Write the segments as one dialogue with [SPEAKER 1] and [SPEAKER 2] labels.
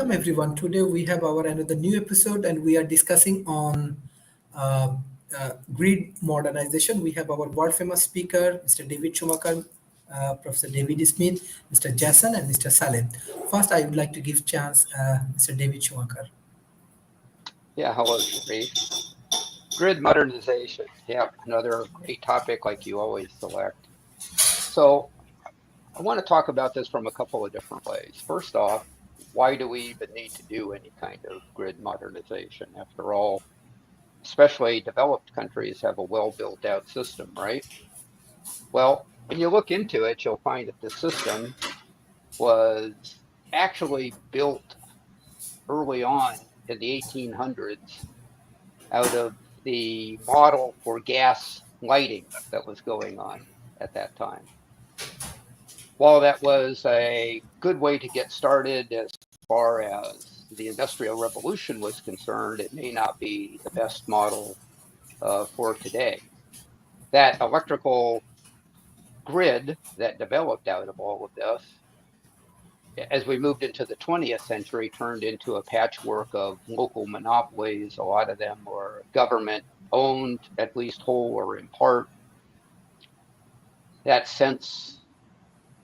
[SPEAKER 1] welcome everyone. Today we have our another new episode, and we are discussing on uh, grid modernization. We have our world famous speaker, Mr. David Schumacher, Professor David Smith, Mr. Jason, and Mr. Salem. First, I would like to give chance Mr. David Schumacher.
[SPEAKER 2] Yeah, hello, Sharif. Grid modernization. Yeah, another great topic like you always select. So I want to talk about this from a couple of different ways. First off, why do we even need to do any kind of grid modernization? After all, especially developed countries have a well built out system, right? Well, when you look into it, you'll find that the system was actually built early on in the 1800s out of the model for gas lighting that was going on at that time. While that was a good way to get started as far as the Industrial Revolution was concerned, it may not be the best model for today. That electrical grid that developed out of all of this, as we moved into the 20th century, turned into a patchwork of local monopolies. A lot of them were government owned, at least whole or in part. That sense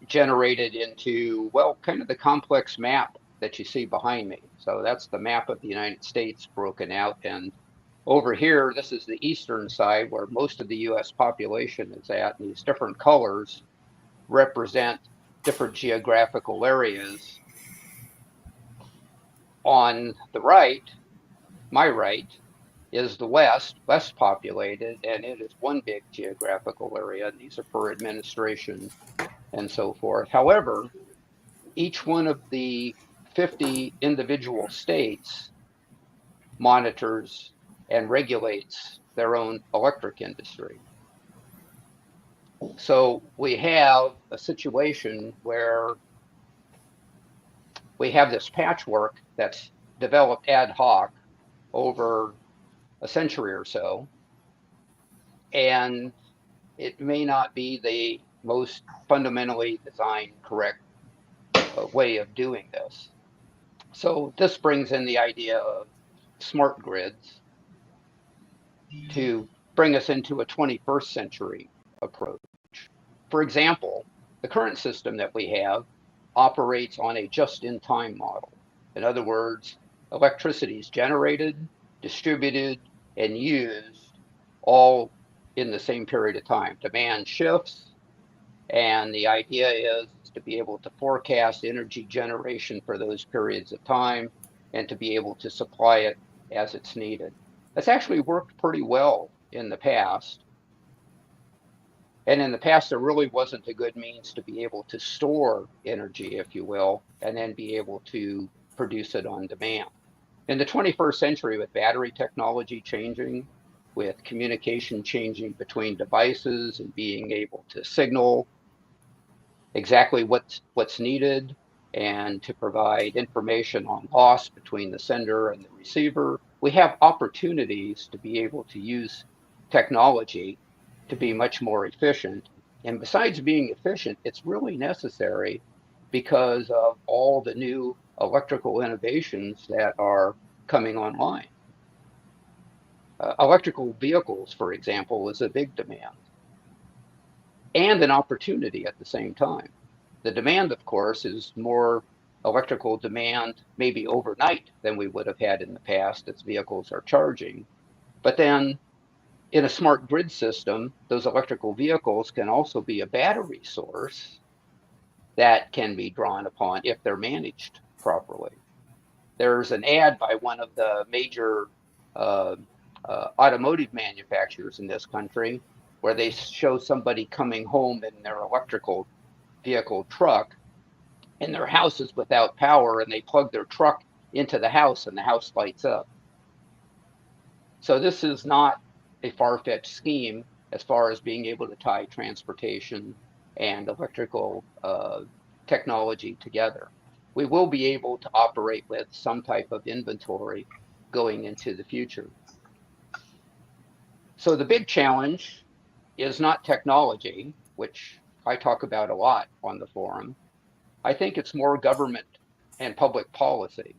[SPEAKER 2] generated into, well, kind of the complex map that you see behind me. So that's the map of the United States broken out. And over here, this is the eastern side where most of the US population is at. And these different colors represent different geographical areas. On the right, my right, is the West, less populated, and it is one big geographical area. And these are for administration and so forth. However, each one of the 50 individual states monitors and regulates their own electric industry. So we have a situation where we have this patchwork that's developed ad hoc over a century or so, and it may not be the most fundamentally designed correct way of doing this. So this brings in the idea of smart grids to bring us into a 21st century approach. For example, the current system that we have operates on a just-in-time model. In other words, electricity is generated, distributed, and used all in the same period of time. Demand shifts, and the idea is to be able to forecast energy generation for those periods of time and to be able to supply it as it's needed. That's actually worked pretty well in the past. And in the past, there really wasn't a good means to be able to store energy, if you will, and then be able to produce it on demand. In the 21st century, with battery technology changing, with communication changing between devices and being able to signal exactly what's needed and to provide information on loss between the sender and the receiver, we have opportunities to be able to use technology to be much more efficient. And besides being efficient, it's really necessary because of all the new electrical innovations that are coming online. Electrical vehicles, for example, is a big demand and an opportunity at the same time. The demand, of course, is more electrical demand maybe overnight than we would have had in the past as vehicles are charging. But then in a smart grid system, those electrical vehicles can also be a battery source that can be drawn upon if they're managed properly. There's an ad by one of the major automotive manufacturers in this country where they show somebody coming home in their electrical vehicle truck and their house is without power, and they plug their truck into the house and the house lights up. So this is not a far-fetched scheme as far as being able to tie transportation and electrical technology together. We will be able to operate with some type of inventory going into the future. So the big challenge is not technology, which I talk about a lot on the forum. I think it's more government and public policy.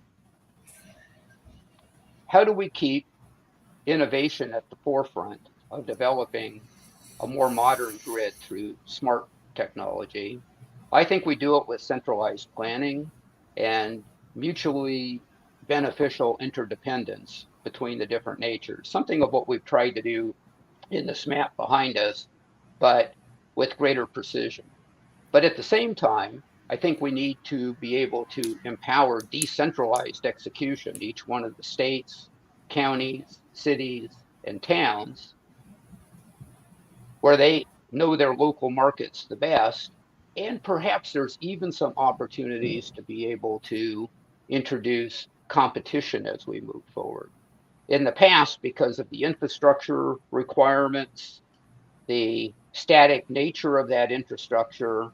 [SPEAKER 2] how do we keep innovation at the forefront of developing a more modern grid through smart technology? I think we do it with centralized planning and mutually beneficial interdependence between the different natures, something of what we've tried to do in this map behind us, but with greater precision. But at the same time, I think we need to be able to empower decentralized execution. Each one of the states, counties, cities, and towns, where they know their local markets the best. And perhaps there's even some opportunities to be able to introduce competition as we move forward. In the past, because of the infrastructure requirements, the static nature of that infrastructure,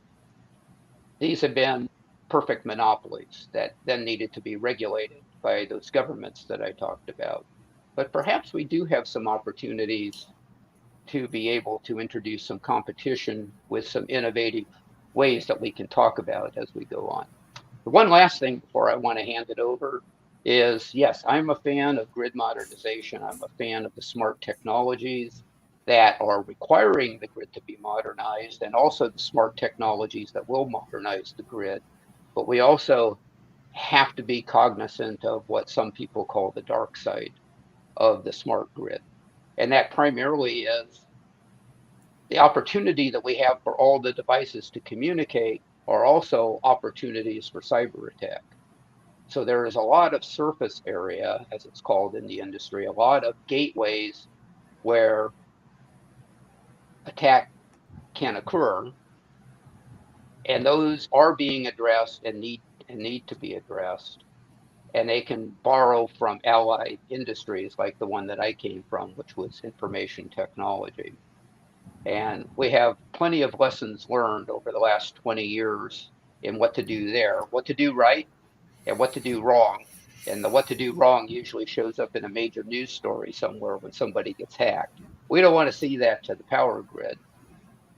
[SPEAKER 2] these have been perfect monopolies that then needed to be regulated by those governments that I talked about. But perhaps we do have some opportunities to be able to introduce some competition with some innovative ways that we can talk about as we go on. The one last thing before I want to hand it over is, yes, I'm a fan of grid modernization. I'm a fan of the smart technologies that are requiring the grid to be modernized, and also the smart technologies that will modernize the grid. But we also have to be cognizant of what some people call the dark side of the smart grid. And that primarily is the opportunity that we have for all the devices to communicate are also opportunities for cyber attack. So there is a lot of surface area, as it's called in the industry, a lot of gateways where attack can occur, and those are being addressed and need to be addressed. And they can borrow from allied industries like the one that I came from, which was information technology. And we have plenty of lessons learned over the last 20 years in what to do there, what to do right and what to do wrong. And the what to do wrong usually shows up in a major news story somewhere when somebody gets hacked. We don't want to see that to the power grid.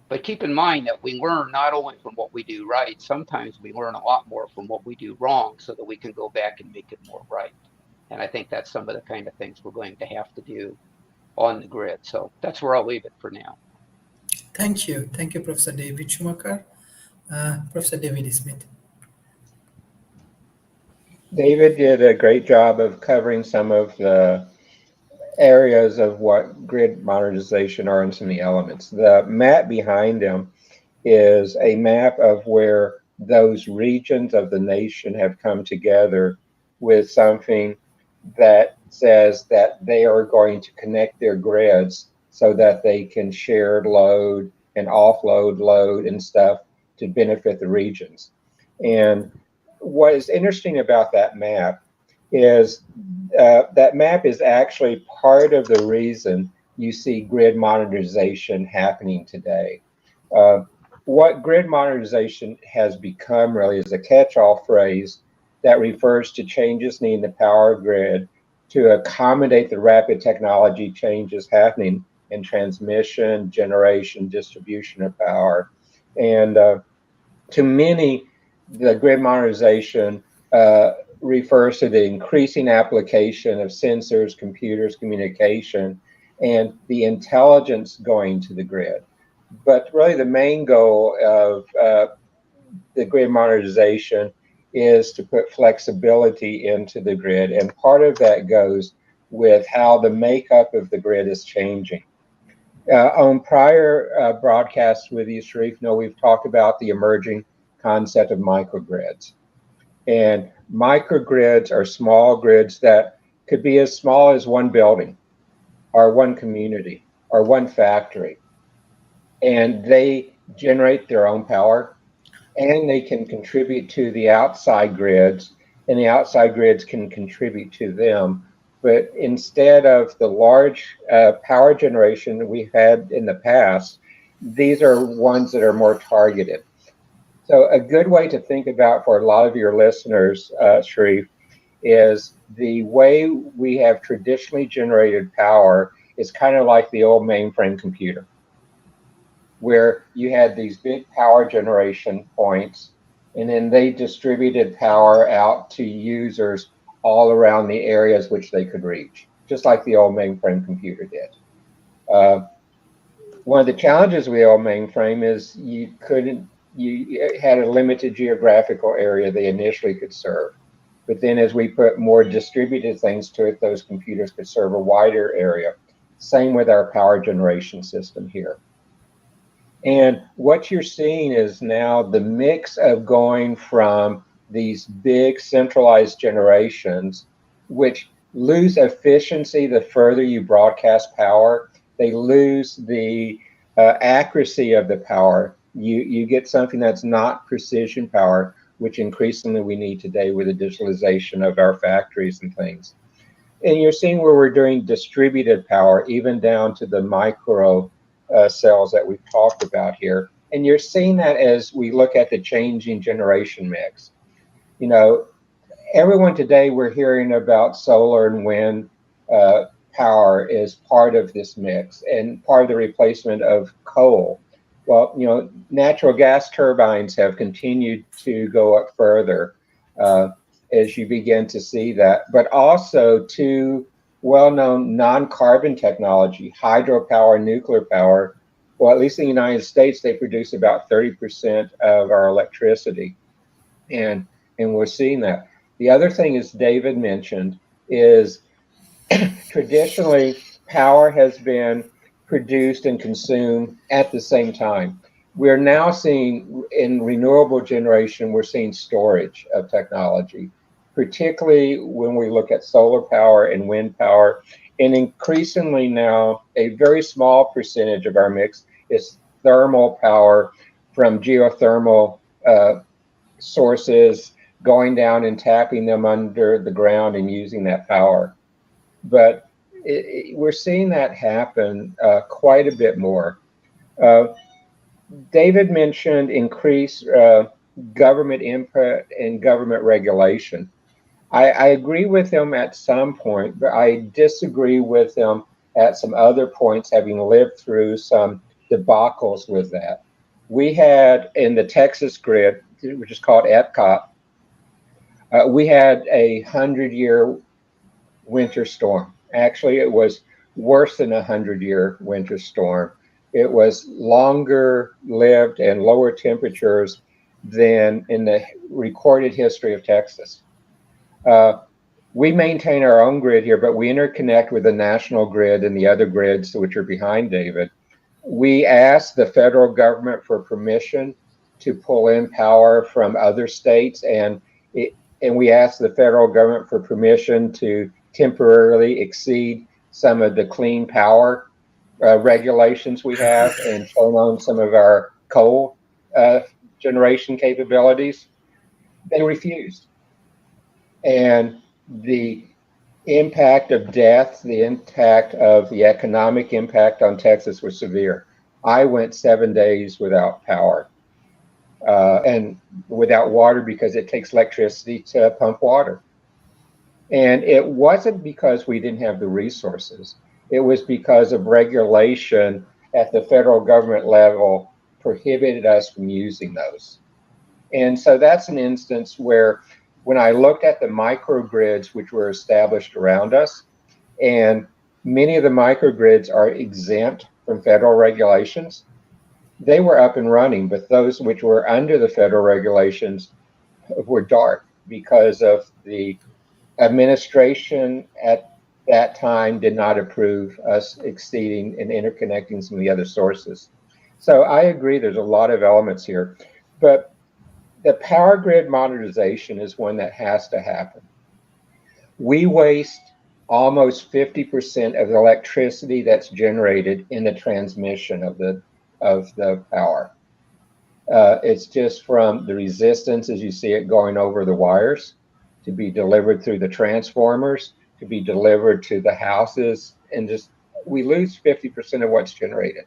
[SPEAKER 2] But keep in mind that we learn not only from what we do right, sometimes we learn a lot more from what we do wrong so that we can go back and make it more right. And I think that's some of the kind of things we're going to have to do on the grid. So that's where I'll leave it for now.
[SPEAKER 1] Thank you. Thank you, Professor David Schumacher. Professor David Smith.
[SPEAKER 3] David did a great job of covering some of the areas of what grid modernization are and some of the elements. The map behind him is a map of where those regions of the nation have come together with something that says that they are going to connect their grids so that they can share load and offload load and stuff to benefit the regions. And what is interesting about that map is that map is actually part of the reason you see grid modernization happening today. What grid modernization has become really is a catch-all phrase that refers to changes needing the power grid to accommodate the rapid technology changes happening in transmission, generation, distribution of power. And to many, the grid modernization refers to the increasing application of sensors, computers, communication, and the intelligence going to the grid. But really the main goal of the grid modernization is to put flexibility into the grid. And part of that goes with how the makeup of the grid is changing. On prior broadcasts with you, Sharif, we've talked about the emerging concept of microgrids. And microgrids are small grids that could be as small as one building or one community or one factory. And they generate their own power and they can contribute to the outside grids, and the outside grids can contribute to them. But instead of the large power generation that we've had in the past, these are ones that are more targeted. So a good way to think about for a lot of your listeners, Sharif, is the way we have traditionally generated power is kind of like the old mainframe computer, where you had these big power generation points, and then they distributed power out to users all around the areas which they could reach, just like the old mainframe computer did. One of the challenges with the old mainframe is you had a limited geographical area they initially could serve. But then as we put more distributed things to it, those computers could serve a wider area. Same with our power generation system here. And what you're seeing is now the mix of going from these big centralized generations, which lose efficiency the further you broadcast power. They lose the accuracy of the power. You get something that's not precision power, which increasingly we need today with the digitalization of our factories and things. And you're seeing where we're doing distributed power, even down to the micro cells that we've talked about here. And you're seeing that as we look at the changing generation mix. You know, everyone today, we're hearing about solar and wind power is part of this mix and part of the replacement of coal. Well, you know, natural gas turbines have continued to go up further as you begin to see that, but also two well-known non-carbon technology, hydropower, nuclear power. Well, at least in the United States, they produce about 30% of our electricity, and we're seeing that. The other thing, as David mentioned, is traditionally power has been produced and consumed at the same time. We're now seeing in renewable generation, we're seeing storage of technology, particularly when we look at solar power and wind power. And increasingly now, a very small percentage of our mix is thermal power from geothermal sources, going down and tapping them under the ground and using that power. But we're seeing that happen quite a bit more. David mentioned increased government input and government regulation. I agree with him at some point, but I disagree with him at some other points, having lived through some debacles with that. We had in the Texas grid, which is called EPCOT, we had a 100-year winter storm. Actually, it was worse than a 100-year winter storm. It was longer lived and lower temperatures than in the recorded history of Texas. We maintain our own grid here, but we interconnect with the national grid and the other grids which are behind David. We asked the federal government for permission to pull in power from other states, and we asked the federal government for permission to temporarily exceed some of the clean power regulations we have and turn on some of our coal generation capabilities. They refused. And the impact of death, the impact of the economic impact on Texas was severe. I went 7 days without power and without water because it takes electricity to pump water. And it wasn't because we didn't have the resources. It was because of regulation at the federal government level prohibited us from using those. And so that's an instance where when I looked at the microgrids which were established around us, and many of the microgrids are exempt from federal regulations, they were up and running, but those which were under the federal regulations were dark because of the administration at that time did not approve us exceeding and interconnecting some of the other sources. So I agree there's a lot of elements here, but the power grid modernization is one that has to happen. We waste almost 50% of the electricity that's generated in the transmission of the power. It's just from the resistance as you see it going over the wires, to be delivered through the transformers, to be delivered to the houses, and just we lose 50% of what's generated.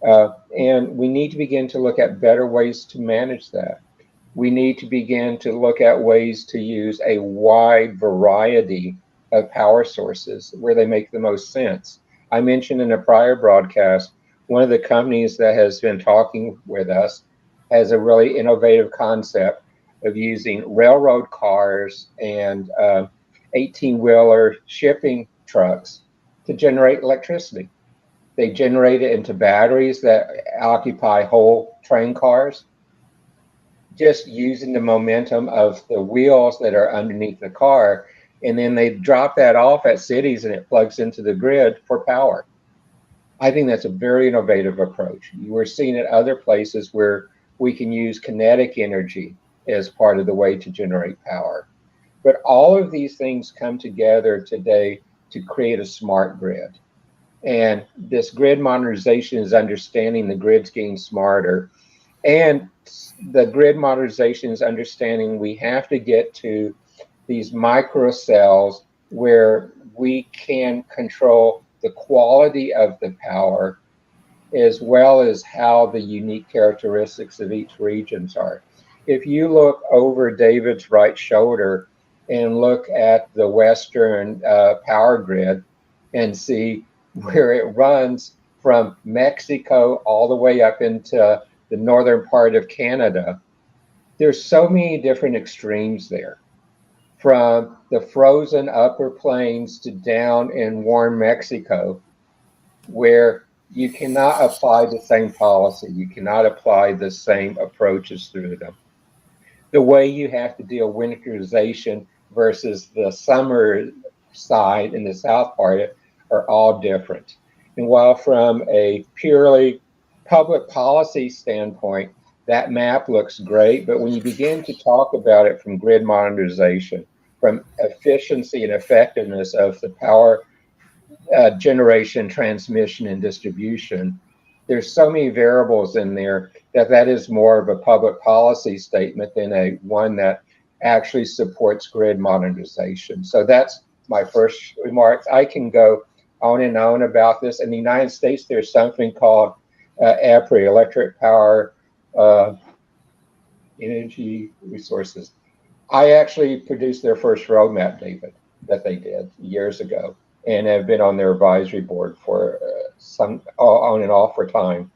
[SPEAKER 3] And we need to begin to look at better ways to manage that. We need to begin to look at ways to use a wide variety of power sources where they make the most sense. I mentioned in a prior broadcast, one of the companies that has been talking with us has a really innovative concept of using railroad cars and 18-wheeler shipping trucks to generate electricity. They generate it into batteries that occupy whole train cars, just using the momentum of the wheels that are underneath the car. And then they drop that off at cities and it plugs into the grid for power. I think that's a very innovative approach. We're seeing it other places where we can use kinetic energy as part of the way to generate power. But all of these things come together today to create a smart grid. And this grid modernization is understanding the grid's getting smarter. And the grid modernization is understanding we have to get to these micro cells where we can control the quality of the power as well as how the unique characteristics of each regions are. If you look over David's right shoulder and look at the Western power grid and see where it runs from Mexico all the way up into the northern part of Canada, there's so many different extremes there. From the frozen upper plains to down in warm Mexico, where you cannot apply the same policy, you cannot apply the same approaches through them. The way you have to deal winterization versus the summer side in the south part are all different. And while from a purely public policy standpoint, that map looks great, but when you begin to talk about it from grid modernization, from efficiency and effectiveness of the power generation, transmission, and distribution, there's so many variables in there that is more of a public policy statement than a one that actually supports grid modernization. So that's my first remark. I can go on and on about this. In the United States, there's something called EPRI, Electric Power Energy Resources. I actually produced their first roadmap, David, that they did years ago, and have been on their advisory board for some on and off for time.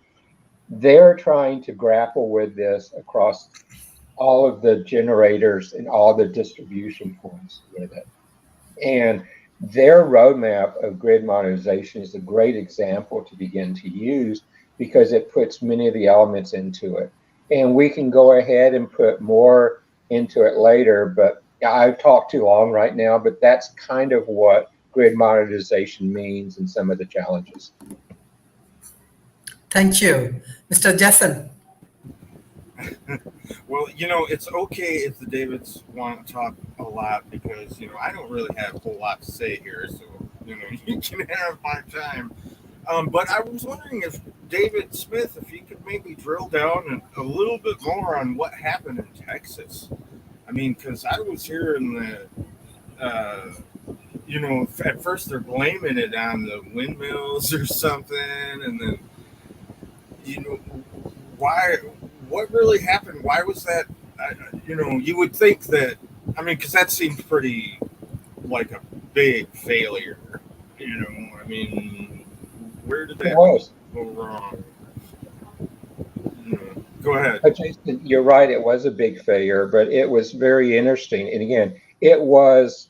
[SPEAKER 3] They're trying to grapple with this across all of the generators and all the distribution points with it. And their roadmap of grid modernization is a great example to begin to use because it puts many of the elements into it. And we can go ahead and put more into it later, but I've talked too long right now, but that's kind of what grid modernization means and some of the challenges.
[SPEAKER 1] Thank you. Mr. Jason.
[SPEAKER 4] Well, it's okay if the Davids want to talk a lot because, I don't really have a whole lot to say here. So, you can have my time. But I was wondering if David Smith, if you could maybe drill down a little bit more on what happened in Texas. I mean, because I was hearing that, at first they're blaming it on the windmills or something. And then, what really happened? Why was that? You would think that, because that seems pretty like a big failure. Where did that go wrong? Go ahead.
[SPEAKER 3] Jason, you're right. It was a big failure, but it was very interesting. And again, it was,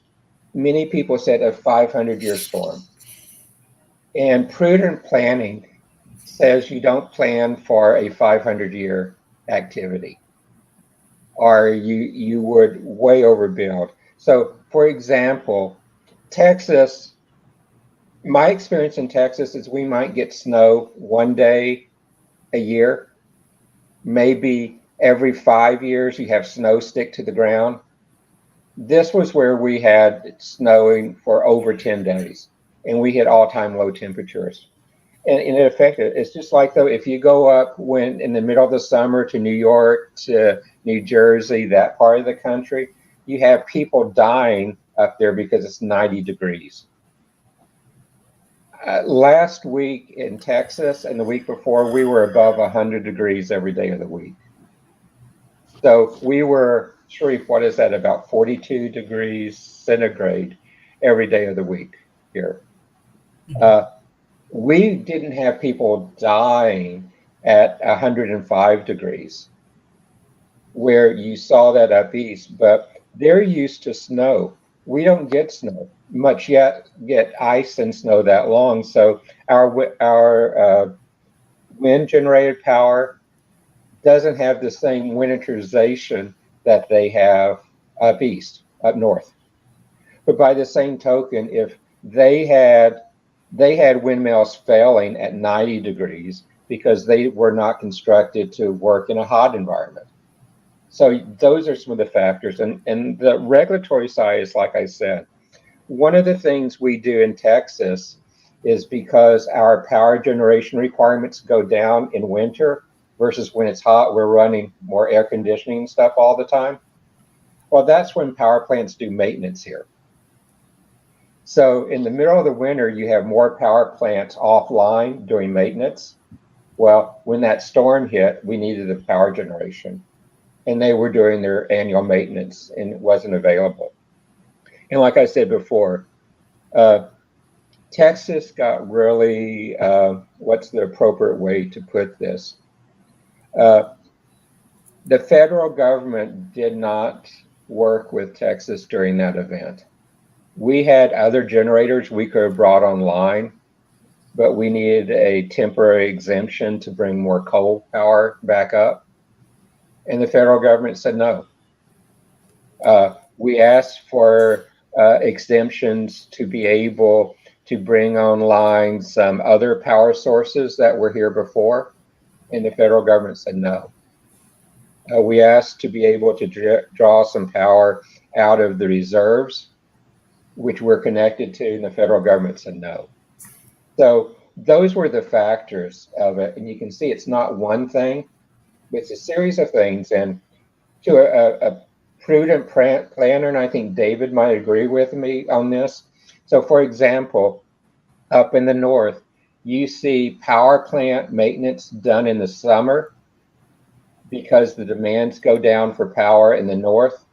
[SPEAKER 3] many people said, a 500-year storm. And prudent planning says you don't plan for a 500-year activity, or you would way overbuild. So, for example, Texas, my experience in Texas is we might get snow one day a year. Maybe every 5 years you have snow stick to the ground. This was where we had snowing for over 10 days, and we hit all-time low temperatures. And in effect, it's just like, though, if you go up when in the middle of the summer to New York, to New Jersey, that part of the country, you have people dying up there because it's 90 degrees. Last week in Texas and the week before, we were above 100 degrees every day of the week. So we were, Sharif, what is that, about 42 degrees centigrade every day of the week here. We didn't have people dying at 105 degrees, where you saw that up east, but they're used to snow. we don't get snow much yet, get ice and snow that long. So our wind generated power doesn't have the same winterization that they have up east, up north. But by the same token, if they had windmills failing at 90 degrees because they were not constructed to work in a hot environment. So those are some of the factors. And the regulatory side is, like I said, one of the things we do in Texas is because our power generation requirements go down in winter versus when it's hot, we're running more air conditioning stuff all the time. Well, that's when power plants do maintenance here. So in the middle of the winter, you have more power plants offline doing maintenance. Well, when that storm hit, we needed the power generation, and they were doing their annual maintenance, and it wasn't available. And like I said before, Texas got really, what's the appropriate way to put this? The federal government did not work with Texas during that event. We had other generators we could have brought online, but we needed a temporary exemption to bring more coal power back up. And the federal government said no. We asked for exemptions to be able to bring online some other power sources that were here before, and the federal government said no. We asked to be able to draw some power out of the reserves, which we're connected to, and the federal government said no. So those were the factors of it. And you can see it's not one thing, but it's a series of things. And to a prudent planner, and I think David might agree with me on this. So for example, up in the north, you see power plant maintenance done in the summer because the demands go down for power in the north,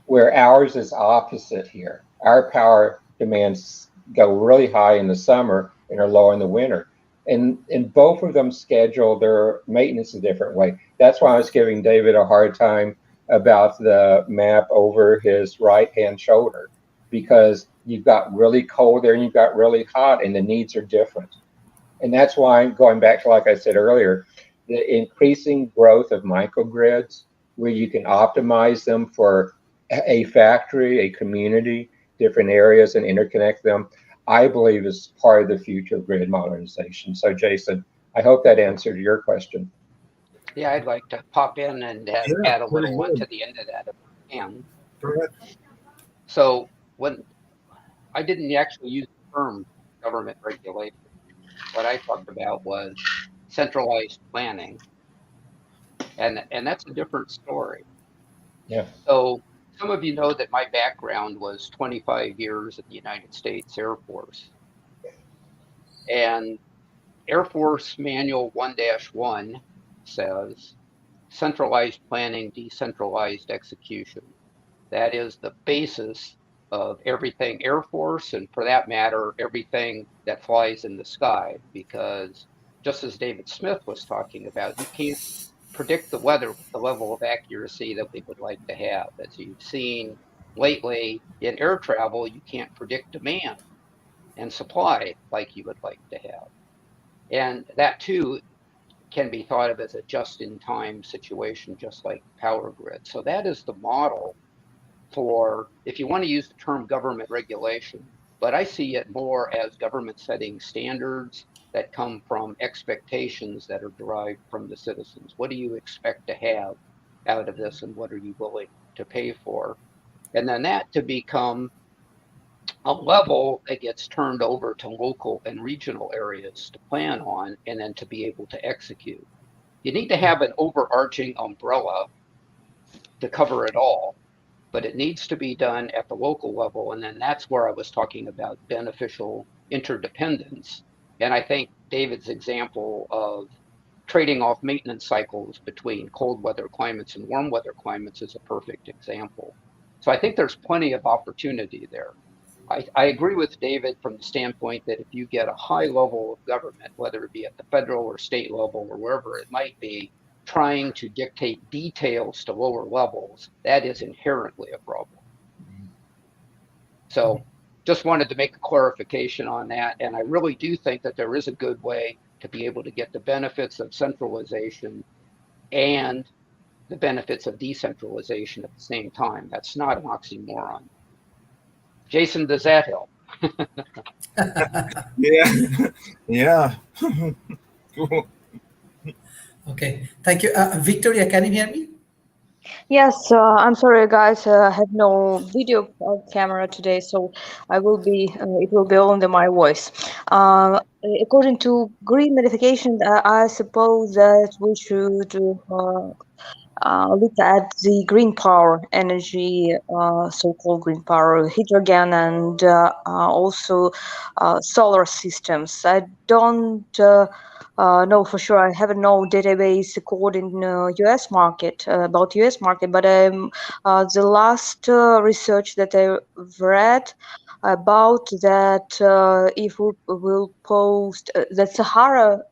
[SPEAKER 3] where ours is opposite here. Our power demands go really high in the summer and are low in the winter. And both of them schedule their maintenance a different way. That's why I was giving David a hard time about the map over his right-hand shoulder, because you've got really cold there and you've got really hot, and the needs are different. And that's why, going back to, like I said earlier, the increasing growth of microgrids, where you can optimize them for a factory, a community, different areas, and interconnect them, I believe is part of the future of grid modernization. So Jason, I hope that answered your question.
[SPEAKER 2] Yeah, I'd like to pop in and add a little one to the end of that if I can.
[SPEAKER 4] Go ahead.
[SPEAKER 2] So when I didn't actually use the term government regulation, what I talked about was centralized planning, and that's a different story.
[SPEAKER 3] Yeah.
[SPEAKER 2] So some of you know that my background was 25 years in the United States Air Force, and Air Force Manual 1-1 says centralized planning, decentralized execution. That is the basis of everything Air Force, and for that matter, everything that flies in the sky, because just as David Smith was talking about, you can't predict the weather with the level of accuracy that we would like to have. As you've seen lately in air travel, you can't predict demand and supply like you would like to have. And that too can be thought of as a just-in-time situation, just like power grid. So that is the model for, if you want to use the term government regulation, but I see it more as government setting standards that come from expectations that are derived from the citizens. What do you expect to have out of this, and what are you willing to pay for? And then that to become a level that gets turned over to local and regional areas to plan on, and then to be able to execute. You need to have an overarching umbrella to cover it all, but it needs to be done at the local level. And then that's where I was talking about beneficial interdependence. And I think David's example of trading off maintenance cycles between cold weather climates and warm weather climates is a perfect example. So I think there's plenty of opportunity there. I agree with David from the standpoint that if you get a high level of government, whether it be at the federal or state level or wherever it might be, trying to dictate details to lower levels, that is inherently a problem. So just wanted to make a clarification on that. And I really do think that there is a good way to be able to get the benefits of centralization and the benefits of decentralization at the same time. That's not an oxymoron. Jason, does that help?
[SPEAKER 4] Yeah. Yeah. Cool.
[SPEAKER 1] Okay, thank you. Victoria, can you hear me?
[SPEAKER 5] Yes, I'm sorry, guys. I have no video camera today, so it will be only my voice. According to green modification, I suppose that we should look at the green power energy, so-called green power, hydrogen, and also solar systems. I don't know for sure. I have no database according U.S. market about U.S. market, but the last research that I've read about that, if we will post that Sahara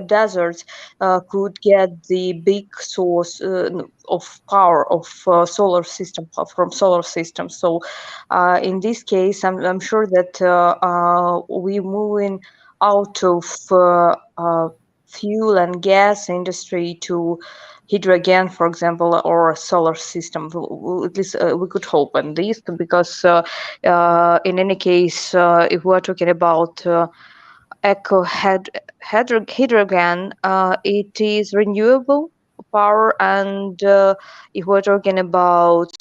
[SPEAKER 5] deserts could get the big source of power of solar system from solar system. So in this case, I'm sure that we're moving out of fuel and gas industry to hydrogen, for example, or solar system. At least we could hope on this, because in any case, if we're talking about hydrogen, it is renewable power, and if we're talking about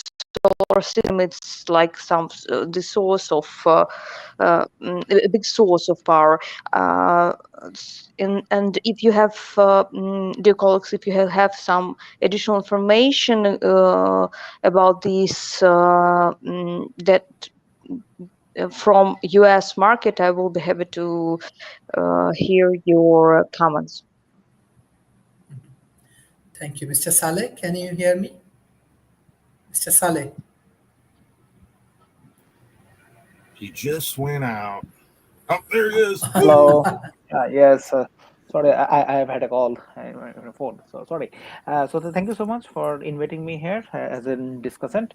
[SPEAKER 5] solar system, it's like the source of a big source of power. And if you have, dear colleagues, if you have some additional information about this that from US market, I will be happy to hear your comments.
[SPEAKER 1] Thank you. Mr. Saleh, can you hear me? Mr. Saleh.
[SPEAKER 4] He just went out. Oh, there he is.
[SPEAKER 6] Hello. Yes. Sorry, I have had a call on my phone. So sorry. Thank you so much for inviting me here as a discussant.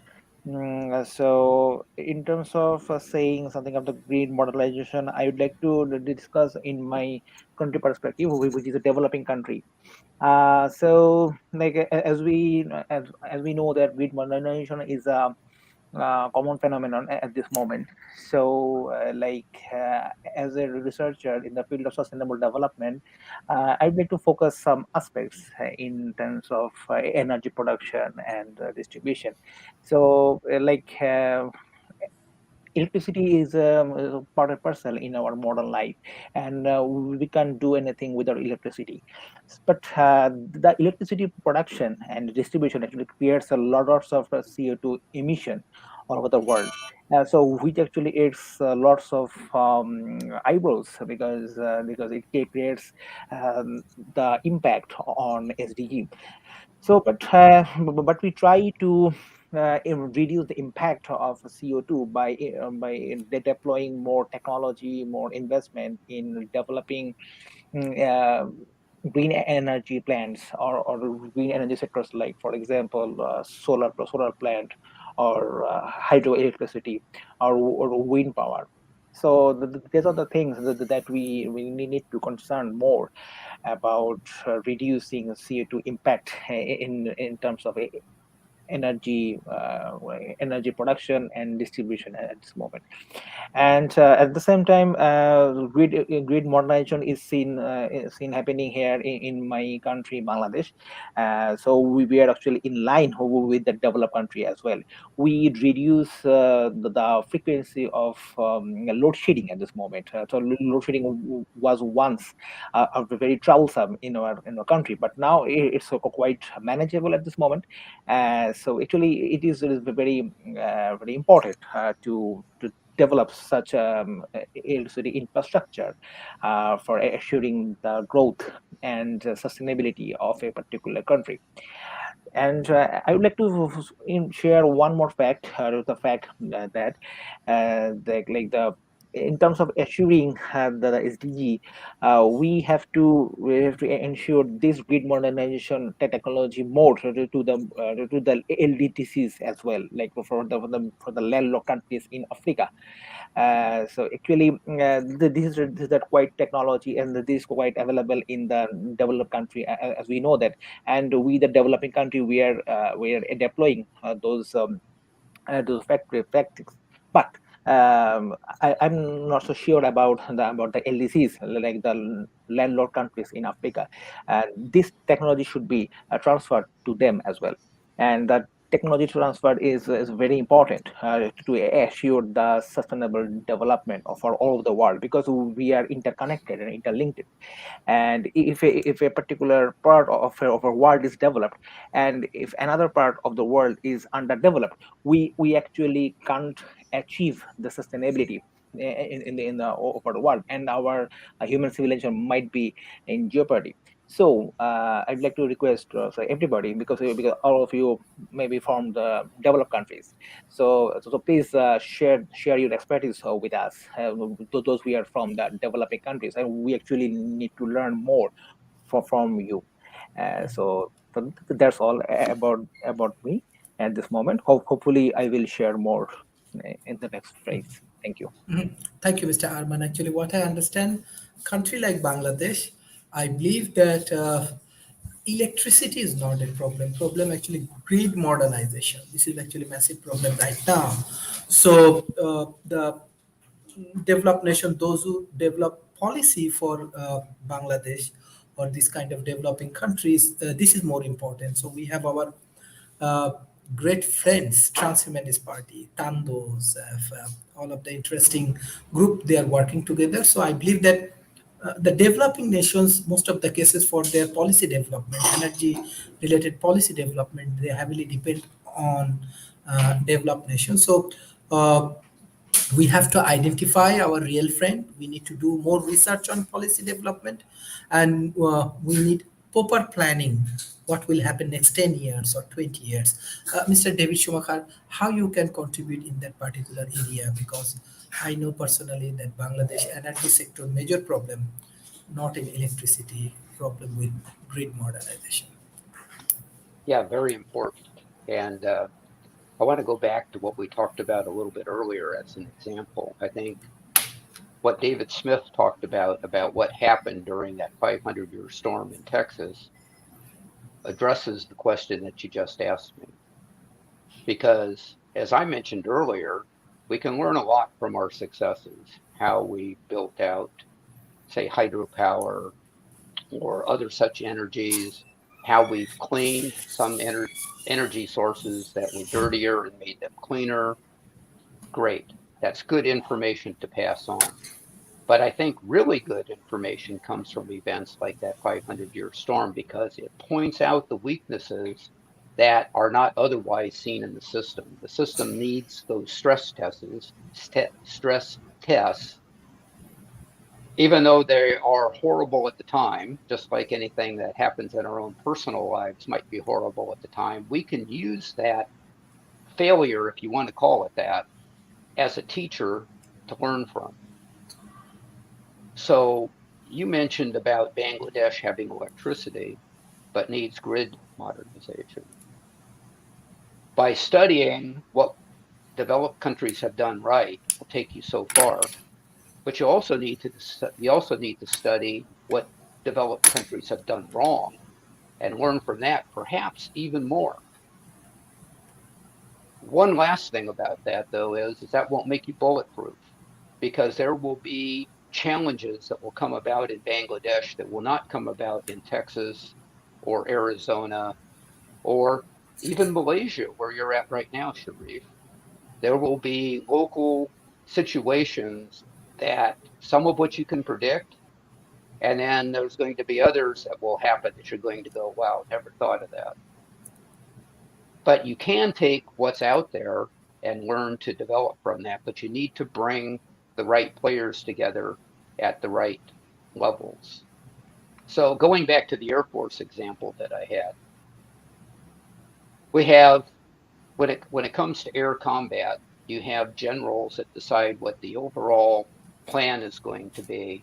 [SPEAKER 6] So in terms of saying something of the green modernization, I would like to discuss in my country perspective, which is a developing country. So like as we know that green modernization is a common phenomenon at this moment. So, as a researcher in the field of sustainable development, I'd like to focus some aspects in terms of energy production and distribution. So, electricity is part and parcel in our modern life, and we can't do anything without electricity. But the electricity production and distribution actually creates a lot of CO2 emission all over the world. So which actually adds lots of eyebrows, because it creates the impact on SDG. So, but we try to reduce the impact of CO2 by deploying more technology, more investment in developing mm, uh, green energy plants, or green energy sectors, like for example solar plant, or hydroelectricity, or wind power. So these are the things that we need to concern more about reducing CO2 impact in terms of energy energy production and distribution at this moment. And at the same time, grid modernization is seen happening here in my country, Bangladesh. So we are actually in line with the developed country as well. We reduce the frequency of load shedding at this moment. So load shedding was once very troublesome in our country, but now it's quite manageable at this moment. So actually, it is very important to develop such electricity infrastructure for assuring the growth and sustainability of a particular country. And I would like to share one more fact, the fact that the in terms of assuring the SDG, we have to ensure this grid modernization technology more to the LDTCs as well, like for the landlocked countries in Africa. So actually, this is that quite technology, and this is quite available in the developed country, as we know that. And we, the developing country, we are deploying those factory practice. But I'm not so sure about the LDCs, like the landlord countries in Africa. This technology should be transferred to them as well, and that technology transfer is very important to assure the sustainable development of all of the world, because we are interconnected and interlinked. And if a particular part of a world is developed, and if another part of the world is underdeveloped, we actually can't achieve the sustainability in the over the world, and our human civilization might be in jeopardy. So I'd like to request so everybody, because all of you may be from the developed countries, so please share your expertise with us, those we are from the developing countries, and we actually need to learn more from you. So that's all about me at this moment. Hopefully I will share more in the next phrase. Thank you.
[SPEAKER 1] Thank you, Mr. Arman. Actually, what I understand, country like Bangladesh, I believe that electricity is not a problem. Problem actually grid modernization. This is actually massive problem right now. So the developed nation, those who develop policy for Bangladesh or this kind of developing countries, this is more important. So we have our uh, great friends, Transhumanist Party, Tandos, all of the interesting group, they are working together. So I believe that the developing nations, most of the cases for their policy development, energy related policy development, they heavily depend on developed nations. So we have to identify our real friend. We need to do more research on policy development, and we need proper planning. What will happen next 10 years or 20 years? Mr. David Schumacher, how you can contribute in that particular area? Because I know personally that Bangladesh energy sector major problem, not in electricity, problem with grid modernization.
[SPEAKER 2] Yeah, very important. And I want to go back to what we talked about a little bit earlier as an example. I think what David Smith talked about what happened during that 500-year storm in Texas, addresses the question that you just asked me. Because as I mentioned earlier, we can learn a lot from our successes, how we built out, say, hydropower or other such energies, how we've cleaned some energy sources that were dirtier and made them cleaner. Great. That's good information to pass on. But I think really good information comes from events like that 500-year storm, because it points out the weaknesses that are not otherwise seen in the system. The system needs those stress tests, even though they are horrible at the time, just like anything that happens in our own personal lives might be horrible at the time. We can use that failure, if you want to call it that, as a teacher to learn from. So you mentioned about Bangladesh having electricity, but needs grid modernization. By studying what developed countries have done right will take you so far, but you also need to study what developed countries have done wrong and learn from that, perhaps even more. One last thing about that, though, is that won't make you bulletproof, because there will be challenges that will come about in Bangladesh that will not come about in Texas or Arizona or even Malaysia, where you're at right now, Sharif. There will be local situations that some of which you can predict, and then there's going to be others that will happen that you're going to go, wow, never thought of that. But you can take what's out there and learn to develop from that, but you need to bring the right players together at the right levels. So going back to the Air Force example that I had, we have, when it comes to air combat, you have generals that decide what the overall plan is going to be.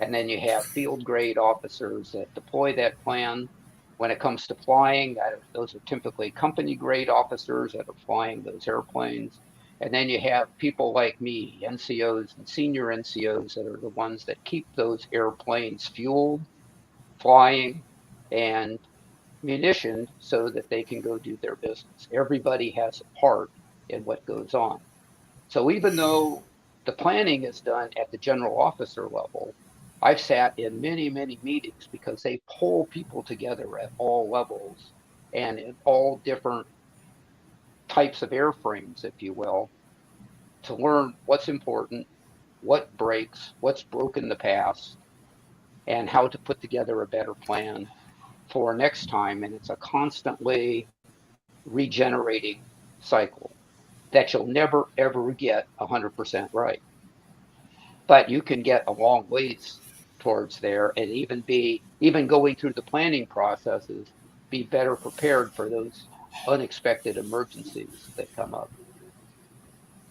[SPEAKER 2] And then you have field grade officers that deploy that plan. When it comes to flying, those are typically company grade officers that are flying those airplanes. And then you have people like me, NCOs and senior NCOs, that are the ones that keep those airplanes fueled, flying, and munitioned so that they can go do their business. Everybody has a part in what goes on. So even though the planning is done at the general officer level, I've sat in many, many meetings because they pull people together at all levels and in all different types of airframes, if you will, to learn what's important, what breaks, what's broken in the past, and how to put together a better plan for next time. And it's a constantly regenerating cycle that you'll never, ever get 100% right. But you can get a long ways towards there and even going through the planning processes, be better prepared for those unexpected emergencies that come up.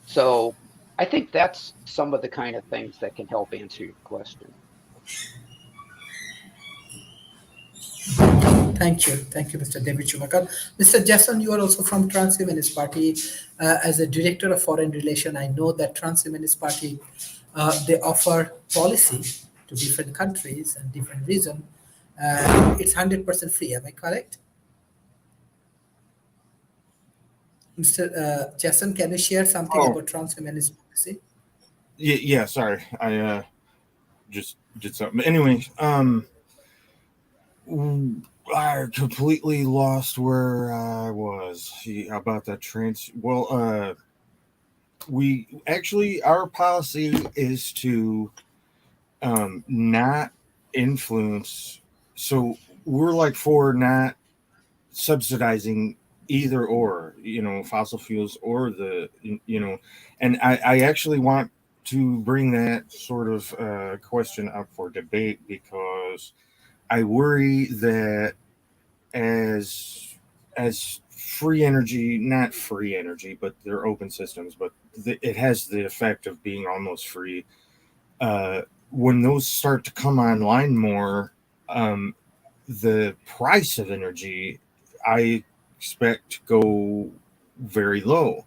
[SPEAKER 2] So I think that's some of the kind of things that can help answer your question.
[SPEAKER 1] Thank you, Mr. David Schumacher. Mr. Jason, you are also from Trans-Humanist Party. As a director of foreign relation, I know that Trans-Humanist Party, they offer policy to different countries and different regions. It's 100% free. Am I correct? Mr. Jason, can you share something
[SPEAKER 4] Oh,
[SPEAKER 1] about Trans-Humanist policy?
[SPEAKER 4] yeah. Sorry, I just did something. Anyway, I completely lost where I was about that trans. Well, we actually, our policy is to not influence. So we're like for not subsidizing either or, fossil fuels or and I actually want to bring that sort of question up for debate because I worry that as free energy, not free energy, but they're open systems, but it has the effect of being almost free. When those start to come online more, the price of energy I expect to go very low.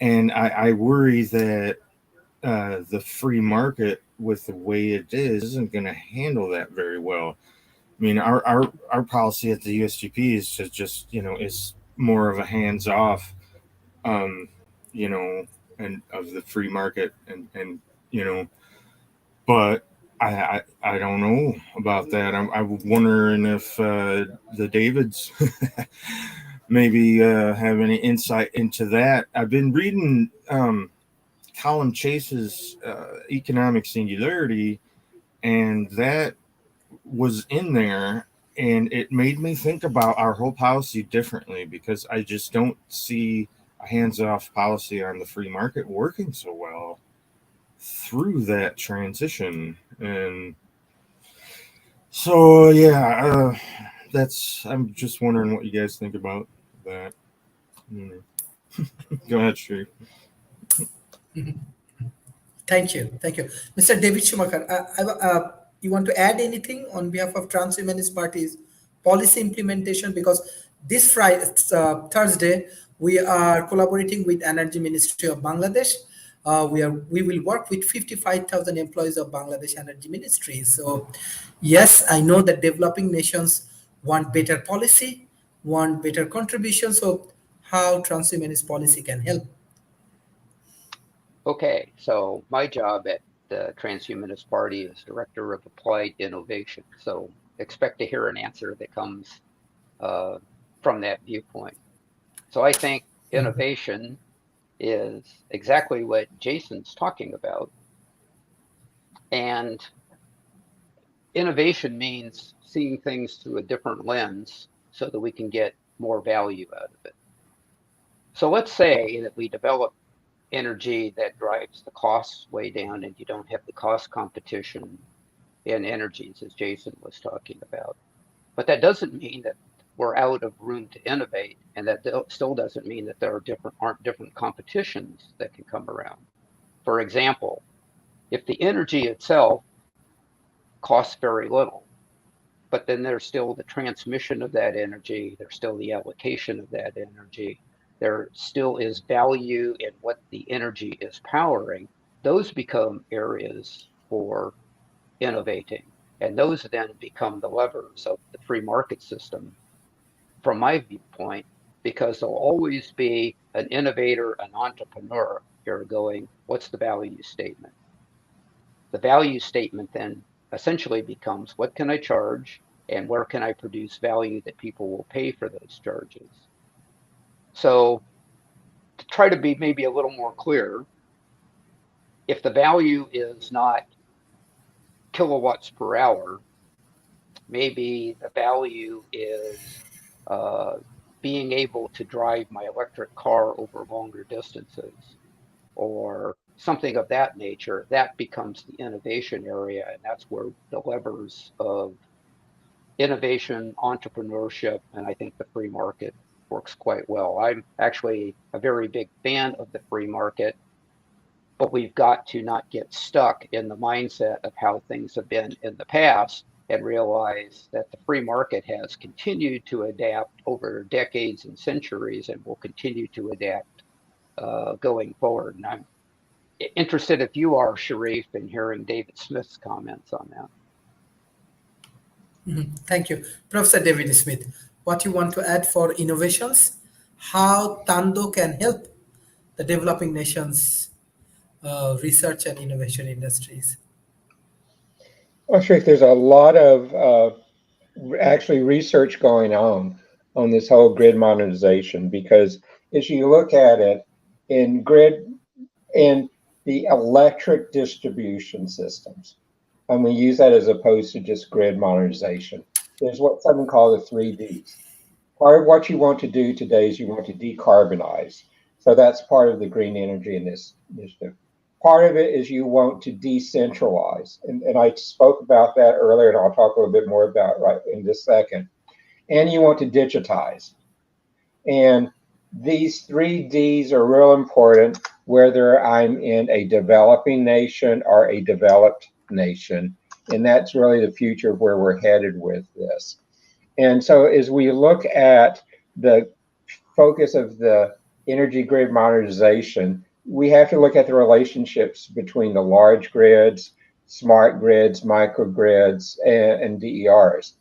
[SPEAKER 4] And I worry that the free market, with the way it is, isn't going to handle that very well. I mean, our policy at the USGP is to just, is more of a hands off, um, and of the free market and but I don't know about that. I'm wondering if the Davids maybe have any insight into that. I've been reading Colin Chase's Economic Singularity, and that was in there, and it made me think about our whole policy differently because I just don't see a hands-off policy on the free market working so well through that transition. And so I'm just wondering what you guys think about that. Go ahead, Sherry.
[SPEAKER 1] Thank you. Mr. David Schumacher, you want to add anything on behalf of Trans-Humanist Party's policy implementation? Because this Friday, Thursday, we are collaborating with Energy Ministry of Bangladesh. We will work with 55,000 employees of Bangladesh Energy Ministry. So, yes, I know that developing nations want better policy, want better contribution. So, how Trans-Humanist policy can help?
[SPEAKER 2] Okay, so my job at the Transhumanist Party is Director of Applied Innovation. So expect to hear an answer that comes from that viewpoint. So I think innovation is exactly what Jason's talking about. And innovation means seeing things through a different lens so that we can get more value out of it. So let's say that we develop energy that drives the costs way down and you don't have the cost competition in energies, as Jason was talking about. But that doesn't mean that we're out of room to innovate, and that still doesn't mean that there aren't different competitions that can come around. For example, If the energy itself costs very little, but then there's still the transmission of that energy, there's still the allocation of that energy, there still is value in what the energy is powering, those become areas for innovating. And those then become the levers of the free market system, from my viewpoint, because there'll always be an innovator, an entrepreneur here going, what's the value statement? The value statement then essentially becomes, what can I charge and where can I produce value that people will pay for those charges? So to try to be maybe a little more clear, if the value is not kilowatts per hour, maybe the value is being able to drive my electric car over longer distances or something of that nature. That becomes the innovation area, and that's where the levers of innovation, entrepreneurship, and I think the free market works quite well. I'm actually a very big fan of the free market, but we've got to not get stuck in the mindset of how things have been in the past and realize that the free market has continued to adapt over decades and centuries and will continue to adapt going forward. And I'm interested, if you are, Sharif, in hearing David Smith's comments on that.
[SPEAKER 1] Thank you. Professor David Smith, what you want to add for innovations? How Tando can help the developing nations' research and innovation industries?
[SPEAKER 3] Well, Sharif, there's a lot of actually research going on this whole grid modernization, because as you look at it in the electric distribution systems, and we use that as opposed to just grid modernization, there's what something called the 3Ds. Part of what you want to do today is you want to decarbonize. So that's part of the green energy initiative. Part of it is you want to decentralize. And I spoke about that earlier, and I'll talk a little bit more about right in this second. And you want to digitize. And these 3Ds are real important, whether I'm in a developing nation or a developed nation. And that's really the future of where we're headed with this. And so as we look at the focus of the energy grid modernization, we have to look at the relationships between the large grids, smart grids, microgrids, and DERs.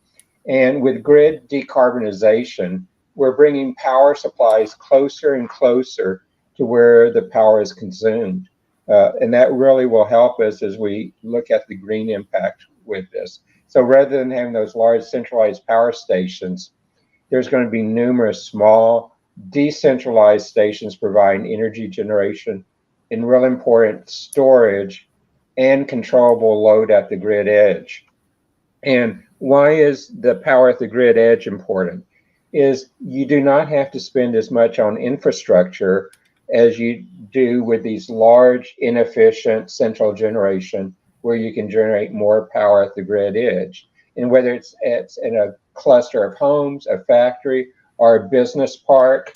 [SPEAKER 3] And with grid decarbonization, we're bringing power supplies closer and closer to where the power is consumed. And that really will help us as we look at the green impact with this. So rather than having those large centralized power stations, there's going to be numerous small decentralized stations providing energy generation and real important storage and controllable load at the grid edge. And why is the power at the grid edge important? Is you do not have to spend as much on infrastructure as you do with these large, inefficient central generation, where you can generate more power at the grid edge. And whether it's in a cluster of homes, a factory, or a business park,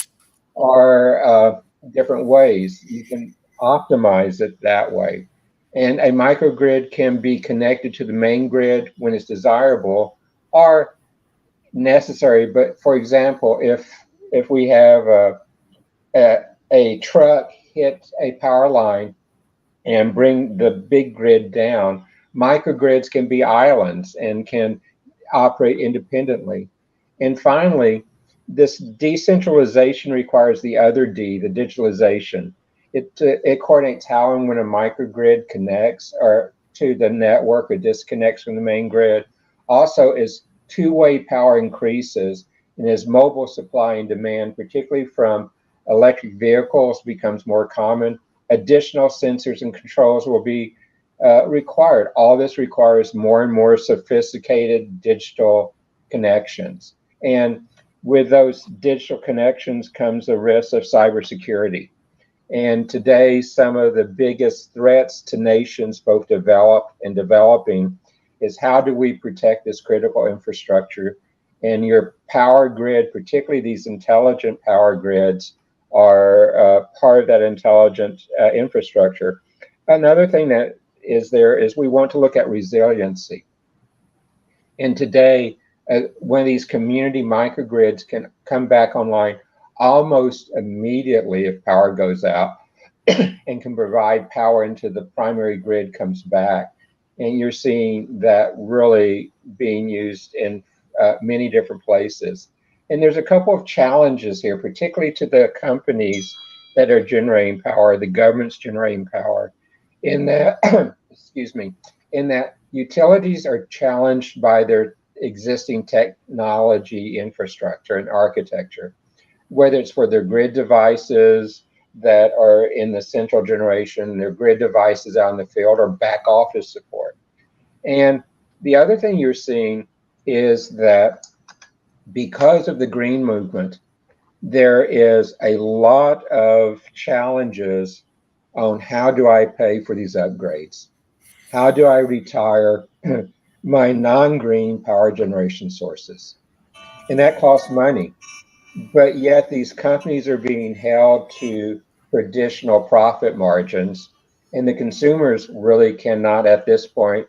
[SPEAKER 3] or different ways, you can optimize it that way. And a microgrid can be connected to the main grid when it's desirable or necessary. But for example, if we have a truck hit a power line and bring the big grid down, microgrids can be islands and can operate independently. And finally, this decentralization requires the other D, the digitalization. It coordinates how and when a microgrid connects or to the network or disconnects from the main grid. Also, as two-way power increases and as mobile supply and demand, particularly from electric vehicles, becomes more common, additional sensors and controls will be required. All this requires more and more sophisticated digital connections. And with those digital connections comes the risk of cybersecurity. And today, some of the biggest threats to nations, both developed and developing, is how do we protect this critical infrastructure? And your power grid, particularly these intelligent power grids, are part of that intelligent infrastructure. Another thing that is there is we want to look at resiliency. And today, one of these community microgrids can come back online almost immediately if power goes out and can provide power into the primary grid comes back. And you're seeing that really being used in many different places. And there's a couple of challenges here, particularly to the companies that are generating power, the government's generating power, in that, excuse me, in that utilities are challenged by their existing technology infrastructure and architecture, whether it's for their grid devices that are in the central generation, their grid devices out in the field, or back office support. And the other thing you're seeing is that because of the green movement, there is a lot of challenges on how do I pay for these upgrades? How do I retire my non-green power generation sources? And that costs money. But yet these companies are being held to traditional profit margins, and the consumers really cannot at this point,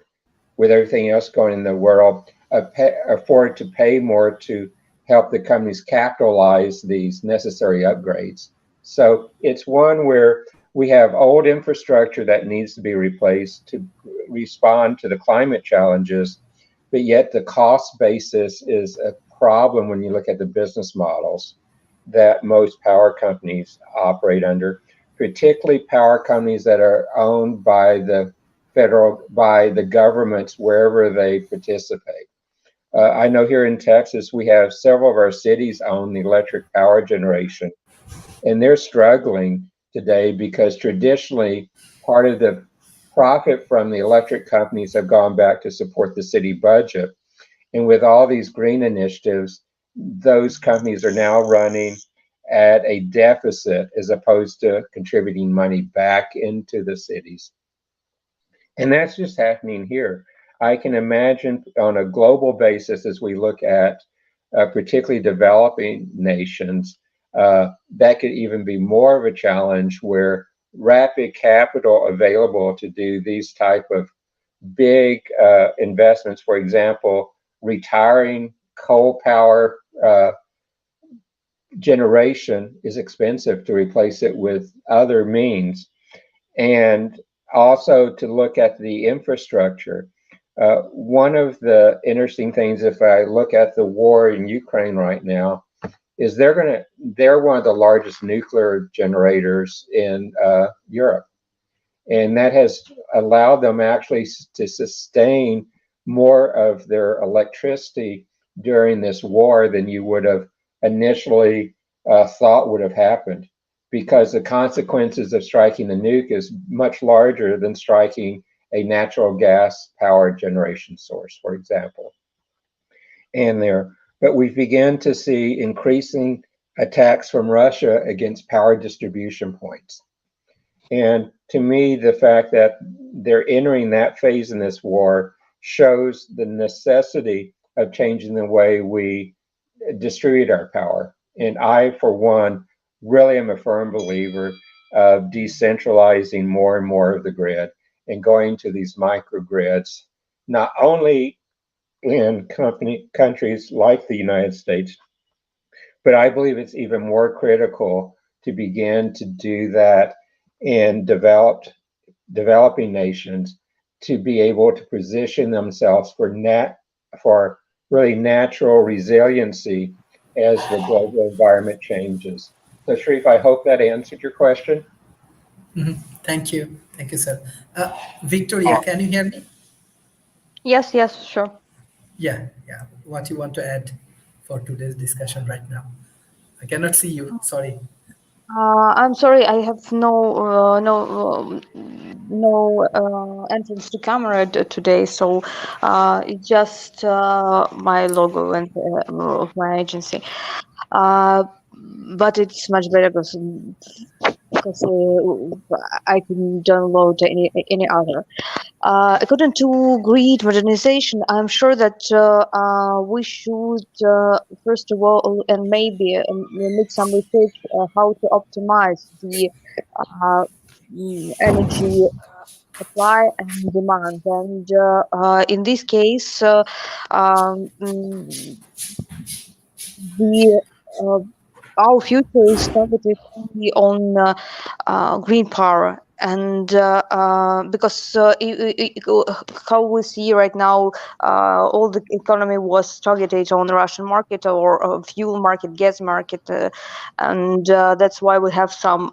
[SPEAKER 3] with everything else going in the world, afford to pay more to help the companies capitalize these necessary upgrades. So it's one where we have old infrastructure that needs to be replaced to respond to the climate challenges, but yet the cost basis is a problem when you look at the business models that most power companies operate under, particularly power companies that are owned by the by the governments wherever they participate. I know here in Texas, we have several of our cities own the electric power generation, and they're struggling today because traditionally part of the profit from the electric companies have gone back to support the city budget. And with all these green initiatives, those companies are now running at a deficit as opposed to contributing money back into the cities. And that's just happening here. I can imagine on a global basis, as we look at particularly developing nations, that could even be more of a challenge where rapid capital available to do these type of big investments, for example, retiring coal power generation is expensive to replace it with other means. And also to look at the infrastructure. One of the interesting things, if I look at the war in Ukraine right now, is they're one of the largest nuclear generators in Europe. And that has allowed them actually to sustain more of their electricity during this war than you would have initially thought would have happened, because the consequences of striking the nuke is much larger than striking a natural gas power generation source, for example. But we begin to see increasing attacks from Russia against power distribution points. And to me, the fact that they're entering that phase in this war shows the necessity of changing the way we distribute our power. And I, for one, really am a firm believer of decentralizing more and more of the grid and going to these microgrids, not only in countries like the United States, but I believe it's even more critical to begin to do that in developing nations, to be able to position themselves for really natural resiliency as the global environment changes. So Sharif, I hope that answered your question.
[SPEAKER 1] Mm-hmm. Thank you, sir. Victoria, can you hear me?
[SPEAKER 5] Yes, sure.
[SPEAKER 1] Yeah. What you want to add for today's discussion right now? I cannot see you. Sorry.
[SPEAKER 5] I'm sorry, I have no entrance to camera today, so it's just my logo and of my agency. But it's much better because I can download any other. According to grid modernization, I'm sure that we should first of all and maybe make some research how to optimize the energy supply and demand. And in this case, the our future is targeted only on green power. And because how we see right now, all the economy was targeted on the Russian market or fuel market, gas market, and that's why we have some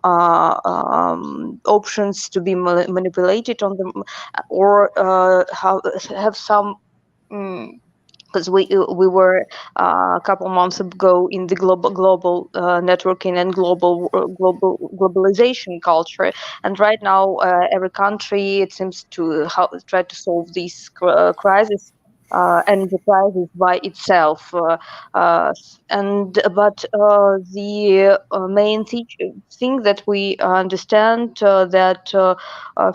[SPEAKER 5] options to be manipulated on them, or have some. Because we were a couple months ago in the global networking and globalization culture, and right now every country, it seems, to try to solve this crisis. Energy crisis by itself, and but the main thing that we understand, that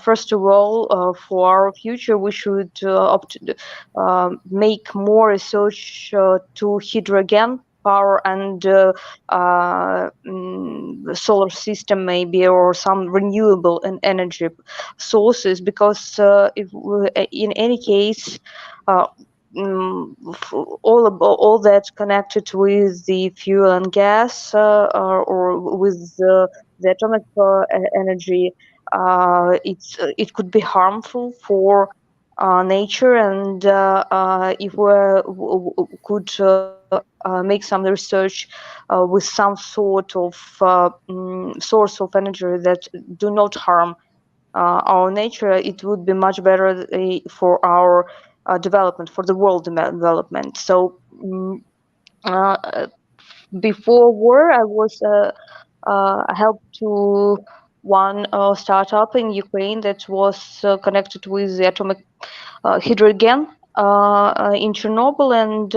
[SPEAKER 5] first of all, for our future, we should make more research to hydrogen power and solar system, maybe, or some renewable energy sources, because if in any case, uh, all that connected with the fuel and gas, or with the atomic energy, it could be harmful for nature. And if we could make some research with some sort of source of energy that do not harm our nature, it would be much better for our development, for the world development. So before war, I was helped to one startup in Ukraine that was connected with the atomic hydrogen in Chernobyl, and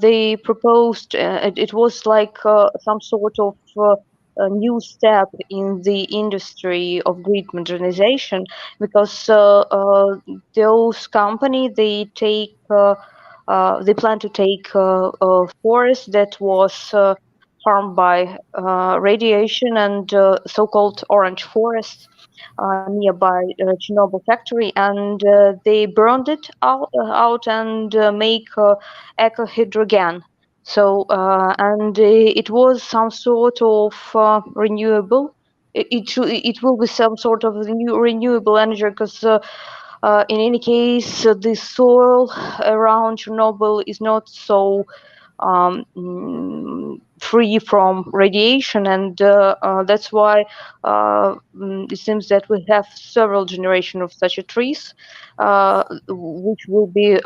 [SPEAKER 5] they proposed, it was like some sort of a new step in the industry of grid modernization, because those company, they plan to take a forest that was harmed by radiation, and so-called orange forests nearby Chernobyl factory, and they burned it out and make eco hydrogen. So and it was some sort of renewable. It will be some sort of renewable energy, because in any case, the soil around Chernobyl is not so free from radiation, and that's why it seems that we have several generations of such a trees, which will be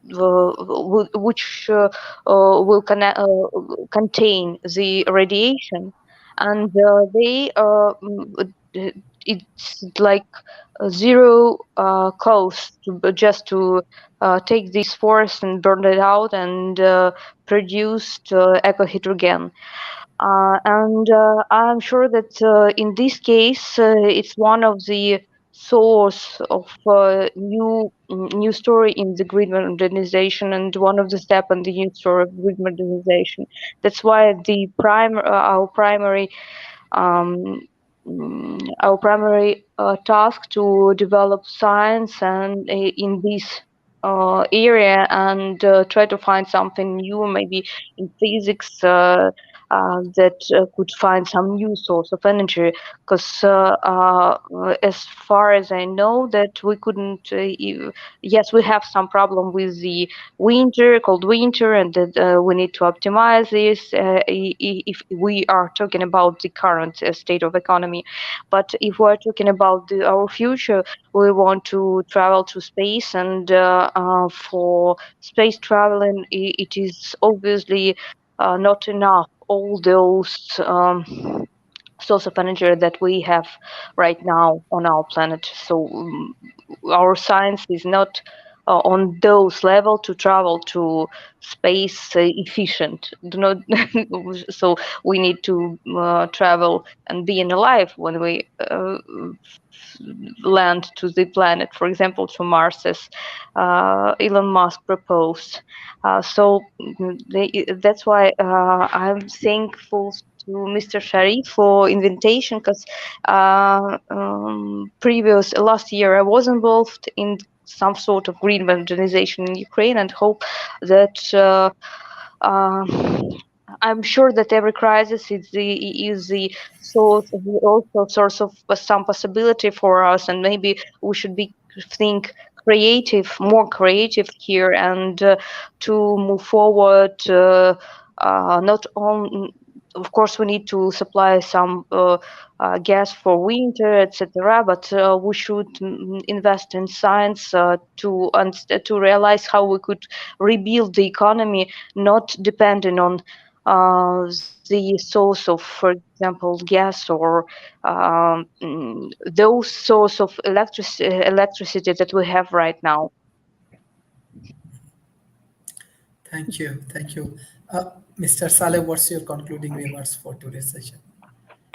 [SPEAKER 5] which will contain the radiation, and it's like zero cost just to take this forest and burn it out and produce eco hydrogen. And I'm sure that in this case, it's one of the source of new story in the grid modernization, and one of the step in the new story of grid modernization. That's why um, our primary task to develop science and in this area, and try to find something new, maybe in physics, that could find some new source of energy. Because as far as I know, that we couldn't. Yes, we have some problem with the winter, cold winter, and that we need to optimize this if we are talking about the current state of economy. But if we're talking about our future, we want to travel to space, and for space traveling, it is obviously not enough. All those source of energy that we have right now on our planet. So our science is not on those level to travel to space efficient. Do not so we need to travel and being alive when we land to the planet, for example, to Mars, as Elon Musk proposed. So that's why I'm thankful to Mr. Sharif for invitation, because previous last year I was involved in some sort of green modernization in Ukraine, and hope that uh, I'm sure that every crisis is the source of, also source of some possibility for us, and maybe we should be think creative, more creative here, and to move forward. Not on, of course, we need to supply some gas for winter, etc. But we should invest in science to realize how we could rebuild the economy, not depending on the source of, for example, gas or those source of electricity that we have right now.
[SPEAKER 1] Thank you. Thank you. Mr. Saleh, what's your concluding remarks for today's session?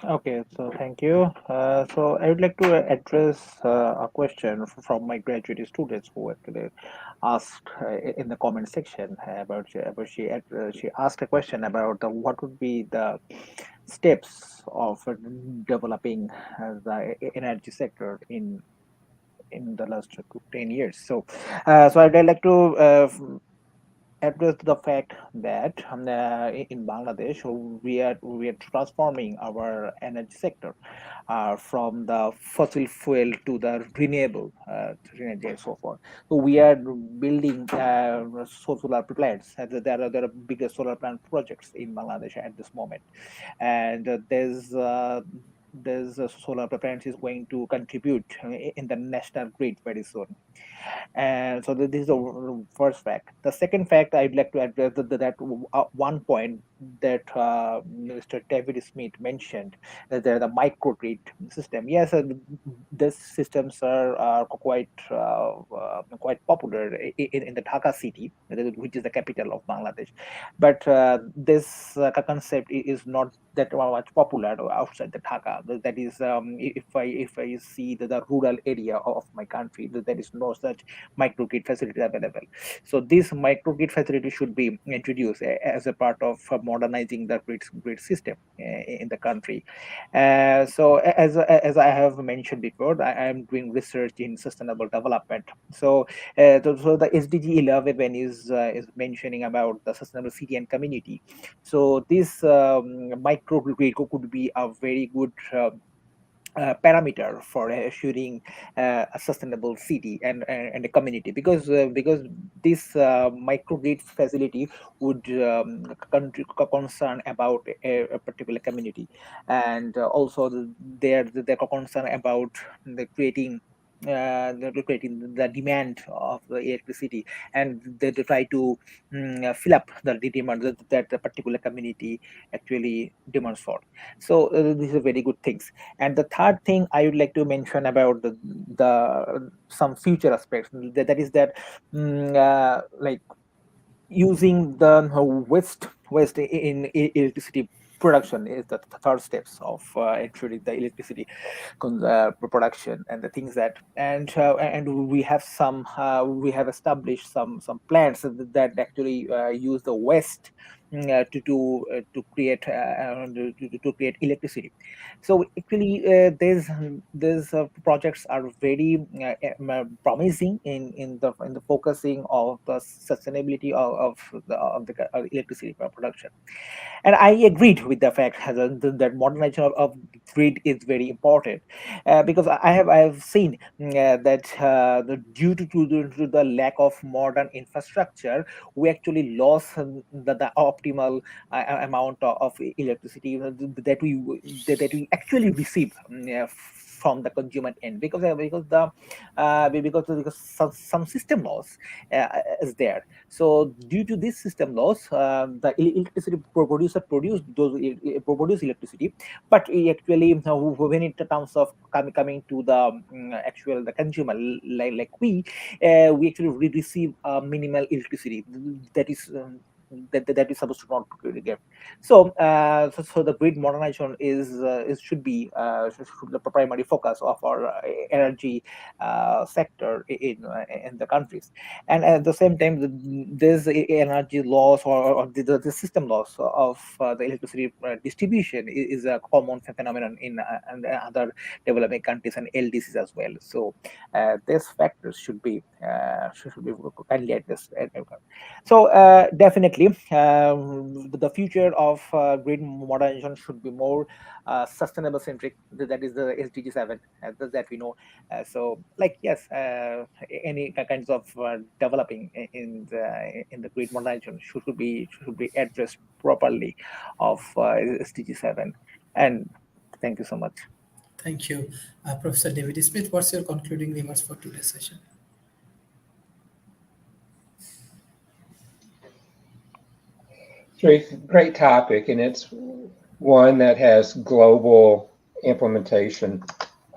[SPEAKER 6] Okay, so thank you. So I would like to address a question from my graduate students who actually asked in the comment section about she asked a question about what would be the steps of developing the energy sector in the last 10 years. So I'd like to address the fact that in Bangladesh we are transforming our energy sector from the fossil fuel to the renewable energy and so forth. So we are building solar plants. There are bigger solar plant projects in Bangladesh at this moment, and there's solar plants is going to contribute in the national grid very soon. And so this is the first fact. The second fact I'd like to address that one point that Mr. David Smith mentioned, that the microgrid system. Yes, these systems are quite popular in the Dhaka city, which is the capital of Bangladesh. But this concept is not that much popular outside the Dhaka. That is, if I see the rural area of my country, there is no such microgrid facility available. So this microgrid facility should be introduced as a part of modernizing the grid system in the country. So as I have mentioned before, I am doing research in sustainable development. So the SDG 11 is mentioning about the sustainable city and community. So this microgrid could be a very good parameter for assuring a sustainable city and a community, because this microgrid facility would concern about a particular community, and also they're concerned about the creating the demand of the electricity, and they try to fill up the demand that the particular community actually demands for. So these are very good things. And the third thing I would like to mention about the some future aspects, that is that like using the waste in electricity production is the third steps of ensuring the electricity production, and the things that and we have established some plants that actually use the waste to create to create electricity. So actually these projects are very promising in the focusing of the sustainability of the electricity production. And I agreed with the fact that modernization of grid is very important, because I have seen that due to the lack of modern infrastructure, we actually lost the optimal amount of electricity that we actually receive from the consumer end, because some system loss is there. So due to this system loss, the electricity producer produce electricity, but actually when it comes of coming to the actual the consumer, like we actually receive minimal electricity. That is that is supposed to not give. So the grid modernization is should be the primary focus of our energy sector in the countries. And at the same time, this energy loss or the system loss of the electricity distribution is a common phenomenon in other developing countries and LDCs as well. So these factors should be kindly addressed. So definitely, the future of grid modernization should be more sustainable centric. That is the SDG 7 that we know. So, like yes, any kinds of developing in the grid modernization should be addressed properly of SDG 7. And thank you so much.
[SPEAKER 1] Thank you. Professor David Smith, what's your concluding remarks for today's session?
[SPEAKER 3] Great topic, and it's one that has global implementation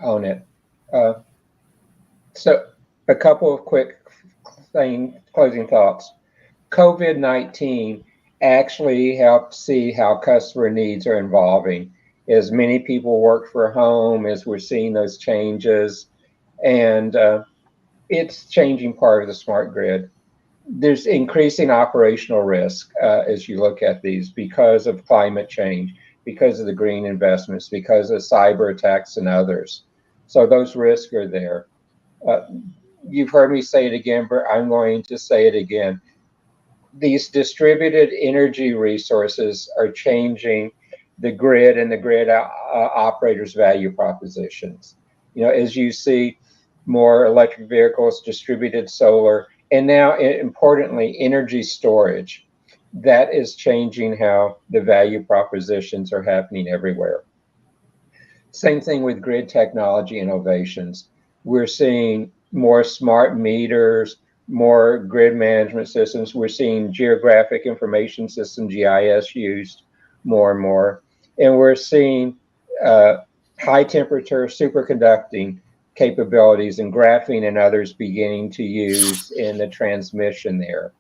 [SPEAKER 3] on it. So a couple of quick closing thoughts. COVID-19 actually helped see how customer needs are evolving. As many people work from home, as we're seeing those changes, and it's changing part of the smart grid. There's increasing operational risk as you look at these because of climate change, because of the green investments, because of cyber attacks and others. So those risks are there. You've heard me say it again, but I'm going to say it again. These distributed energy resources are changing the grid and the grid operators' value propositions. You know, as you see more electric vehicles, distributed solar, and now importantly, energy storage, that is changing how the value propositions are happening everywhere. Same thing with grid technology innovations. We're seeing more smart meters, more grid management systems. We're seeing geographic information system, GIS, used more and more. And we're seeing high temperature superconducting capabilities and graphene and others beginning to use in the transmission there.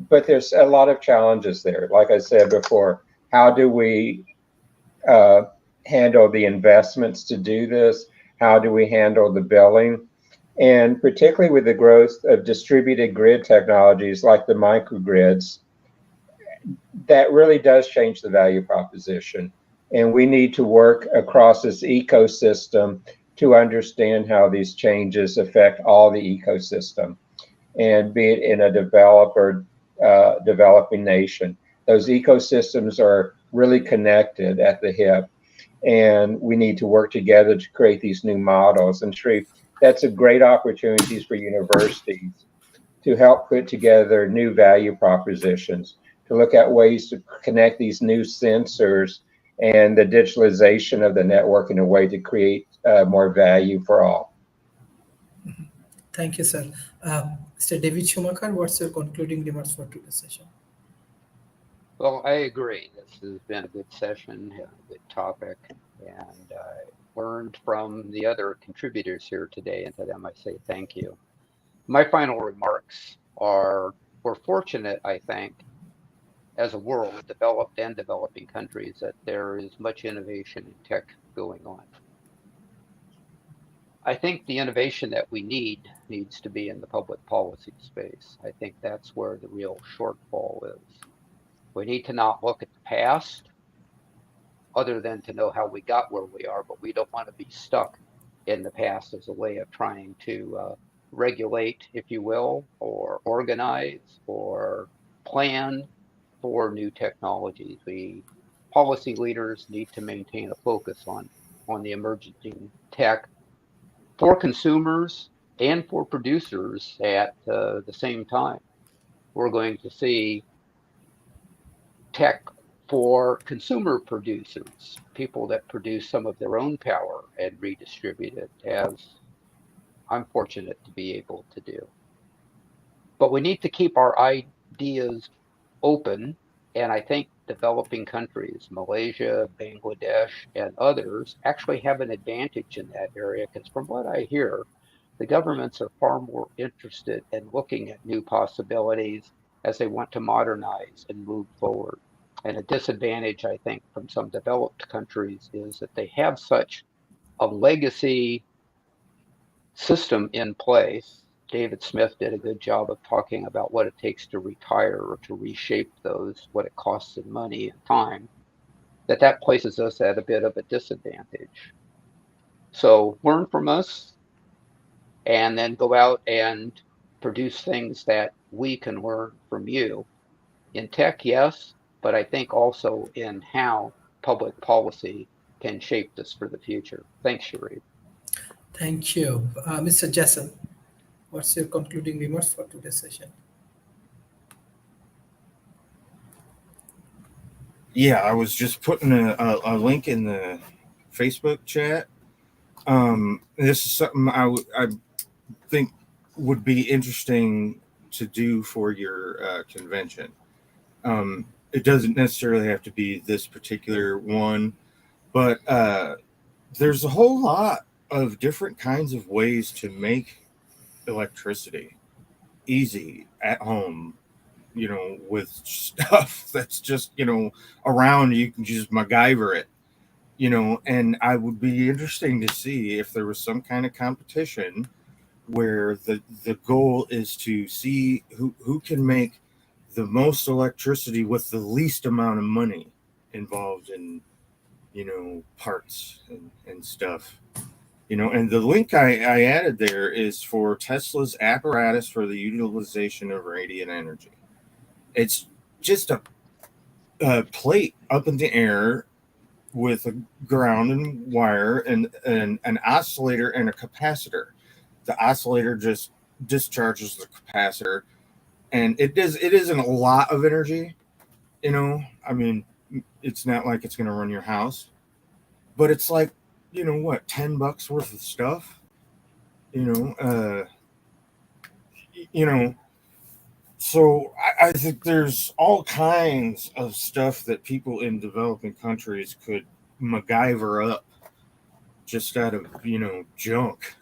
[SPEAKER 3] But there's a lot of challenges there. Like I said before, how do we handle the investments to do this? How do we handle the billing? And particularly with the growth of distributed grid technologies like the microgrids, that really does change the value proposition. And we need to work across this ecosystem to understand how these changes affect all the ecosystem, and be it in a developed or developing nation. Those ecosystems are really connected at the hip, and we need to work together to create these new models. And Sharif, that's a great opportunities for universities to help put together new value propositions, to look at ways to connect these new sensors and the digitalization of the network in a way to create more value for all.
[SPEAKER 1] Thank you, sir. Mr. David Schumacher, what's your concluding remarks for today's session?
[SPEAKER 2] Well, I agree. This has been a good session, a good topic, and I learned from the other contributors here today, and to them I say thank you. My final remarks are, we're fortunate, I think, as a world, developed and developing countries, that there is much innovation in tech going on. I think the innovation that we needs to be in the public policy space. I think that's where the real shortfall is. We need to not look at the past other than to know how we got where we are, but we don't want to be stuck in the past as a way of trying to regulate, if you will, or organize or plan for new technologies. We policy leaders need to maintain a focus on the emerging tech for consumers and for producers at the same time. We're going to see tech for consumer producers, people that produce some of their own power and redistribute it, as I'm fortunate to be able to do. But we need to keep our ideas open, and I think developing countries, Malaysia, Bangladesh, and others actually have an advantage in that area, because from what I hear, the governments are far more interested in looking at new possibilities as they want to modernize and move forward. And a disadvantage, I think, from some developed countries is that they have such a legacy system in place. David Smith did a good job of talking about what it takes to retire or to reshape those, what it costs in money and time, that places us at a bit of a disadvantage. So learn from us and then go out and produce things that we can learn from you. In tech, yes, but I think also in how public policy can shape this for the future. Thanks, Sharif.
[SPEAKER 1] Thank you. Mr. Jason, what's your concluding remarks for today's session?
[SPEAKER 4] Yeah, I was just putting a link in the Facebook chat. This is something I think would be interesting to do for your convention. It doesn't necessarily have to be this particular one, but there's a whole lot of different kinds of ways to make electricity easy at home, with stuff that's just, around. You can just MacGyver it, and I would be interesting to see if there was some kind of competition where the goal is to see who can make the most electricity with the least amount of money involved in, parts and stuff. And the link I added there is for Tesla's apparatus for the utilization of radiant energy. It's just a plate up in the air with a ground and wire and an oscillator and a capacitor. The oscillator just discharges the capacitor, and it isn't a lot of energy. I mean, it's not like it's going to run your house, but it's like, what, $10 worth of stuff, so I think there's all kinds of stuff that people in developing countries could MacGyver up just out of, junk.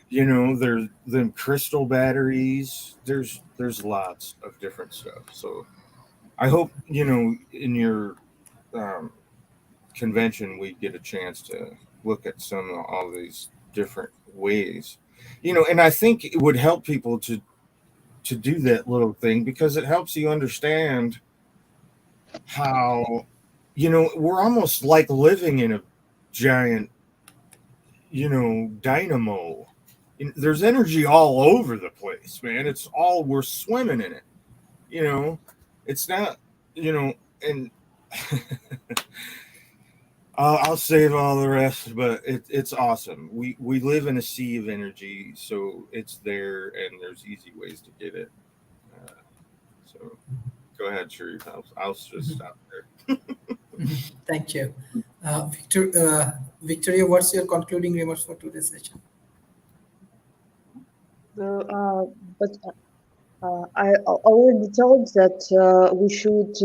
[SPEAKER 4] There's them crystal batteries. There's lots of different stuff. So I hope, in your convention, we get a chance to look at some of all these different ways, and I think it would help people to do that little thing, because it helps you understand how, we're almost like living in a giant, dynamo. There's energy all over the place, man. We're swimming in it. It's not, and I'll save all the rest, but it's awesome. We live in a sea of energy, so it's there, and there's easy ways to get it. So go ahead, Sharif. I'll just stop there.
[SPEAKER 1] Thank you. Victoria, what's your concluding remarks for today's session?
[SPEAKER 5] I already told that we should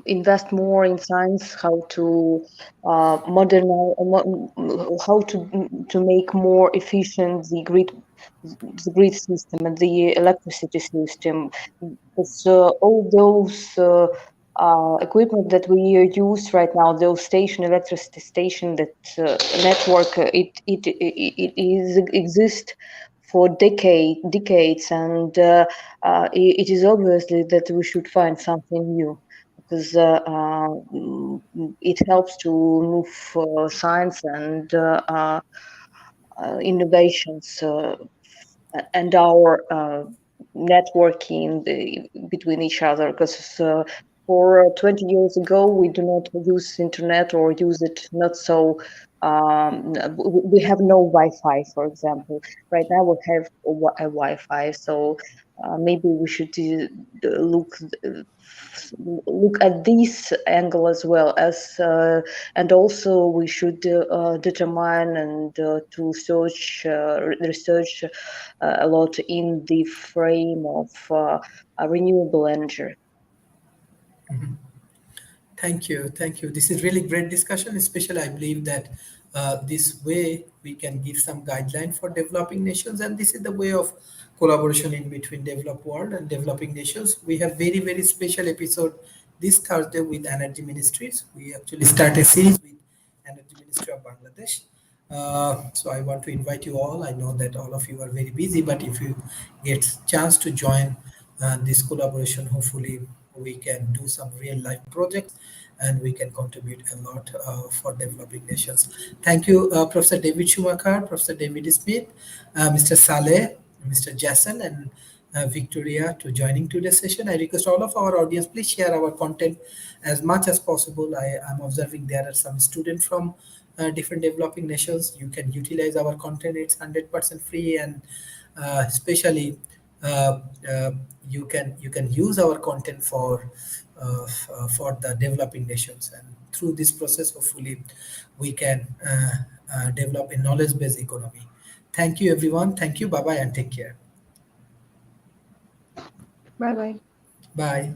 [SPEAKER 5] invest more in science, how to modernize, how to make more efficient the grid system and the electricity system. Because all those equipment that we use right now, those electricity station, that network, it exists for decades, and it is obviously that we should find something new, because it helps to move science and innovations and our networking between each other. Because for 20 years ago, we do not use internet, or use it not so. We have no Wi-Fi, for example. Right now we have a Wi-Fi, so maybe we should look at this angle as well, as and also we should determine and to research a lot in the frame of renewable energy.
[SPEAKER 1] Thank you. This is really great discussion. Especially, I believe that This way we can give some guideline for developing nations, and this is the way of collaboration in between developed world and developing nations. We have very special episode this Thursday with Energy Ministries. We actually start a series with Energy Ministry of Bangladesh. So I want to invite you all. I know that all of you are very busy, but if you get chance to join this collaboration, hopefully we can do some real life projects and we can contribute a lot for developing nations. Thank you, Professor David Schumacher, Professor David Smith, Mr. Saleh, Mr. Jason, and Victoria to joining today's session. I request all of our audience, please share our content as much as possible. I am observing there are some students from different developing nations. You can utilize our content. It's 100% free, and especially uh, uh, you can use our content for the developing nations, and through this process hopefully we can develop a knowledge based economy. Thank you everyone. Thank you. Bye bye and take care.
[SPEAKER 5] Bye bye.
[SPEAKER 1] Bye.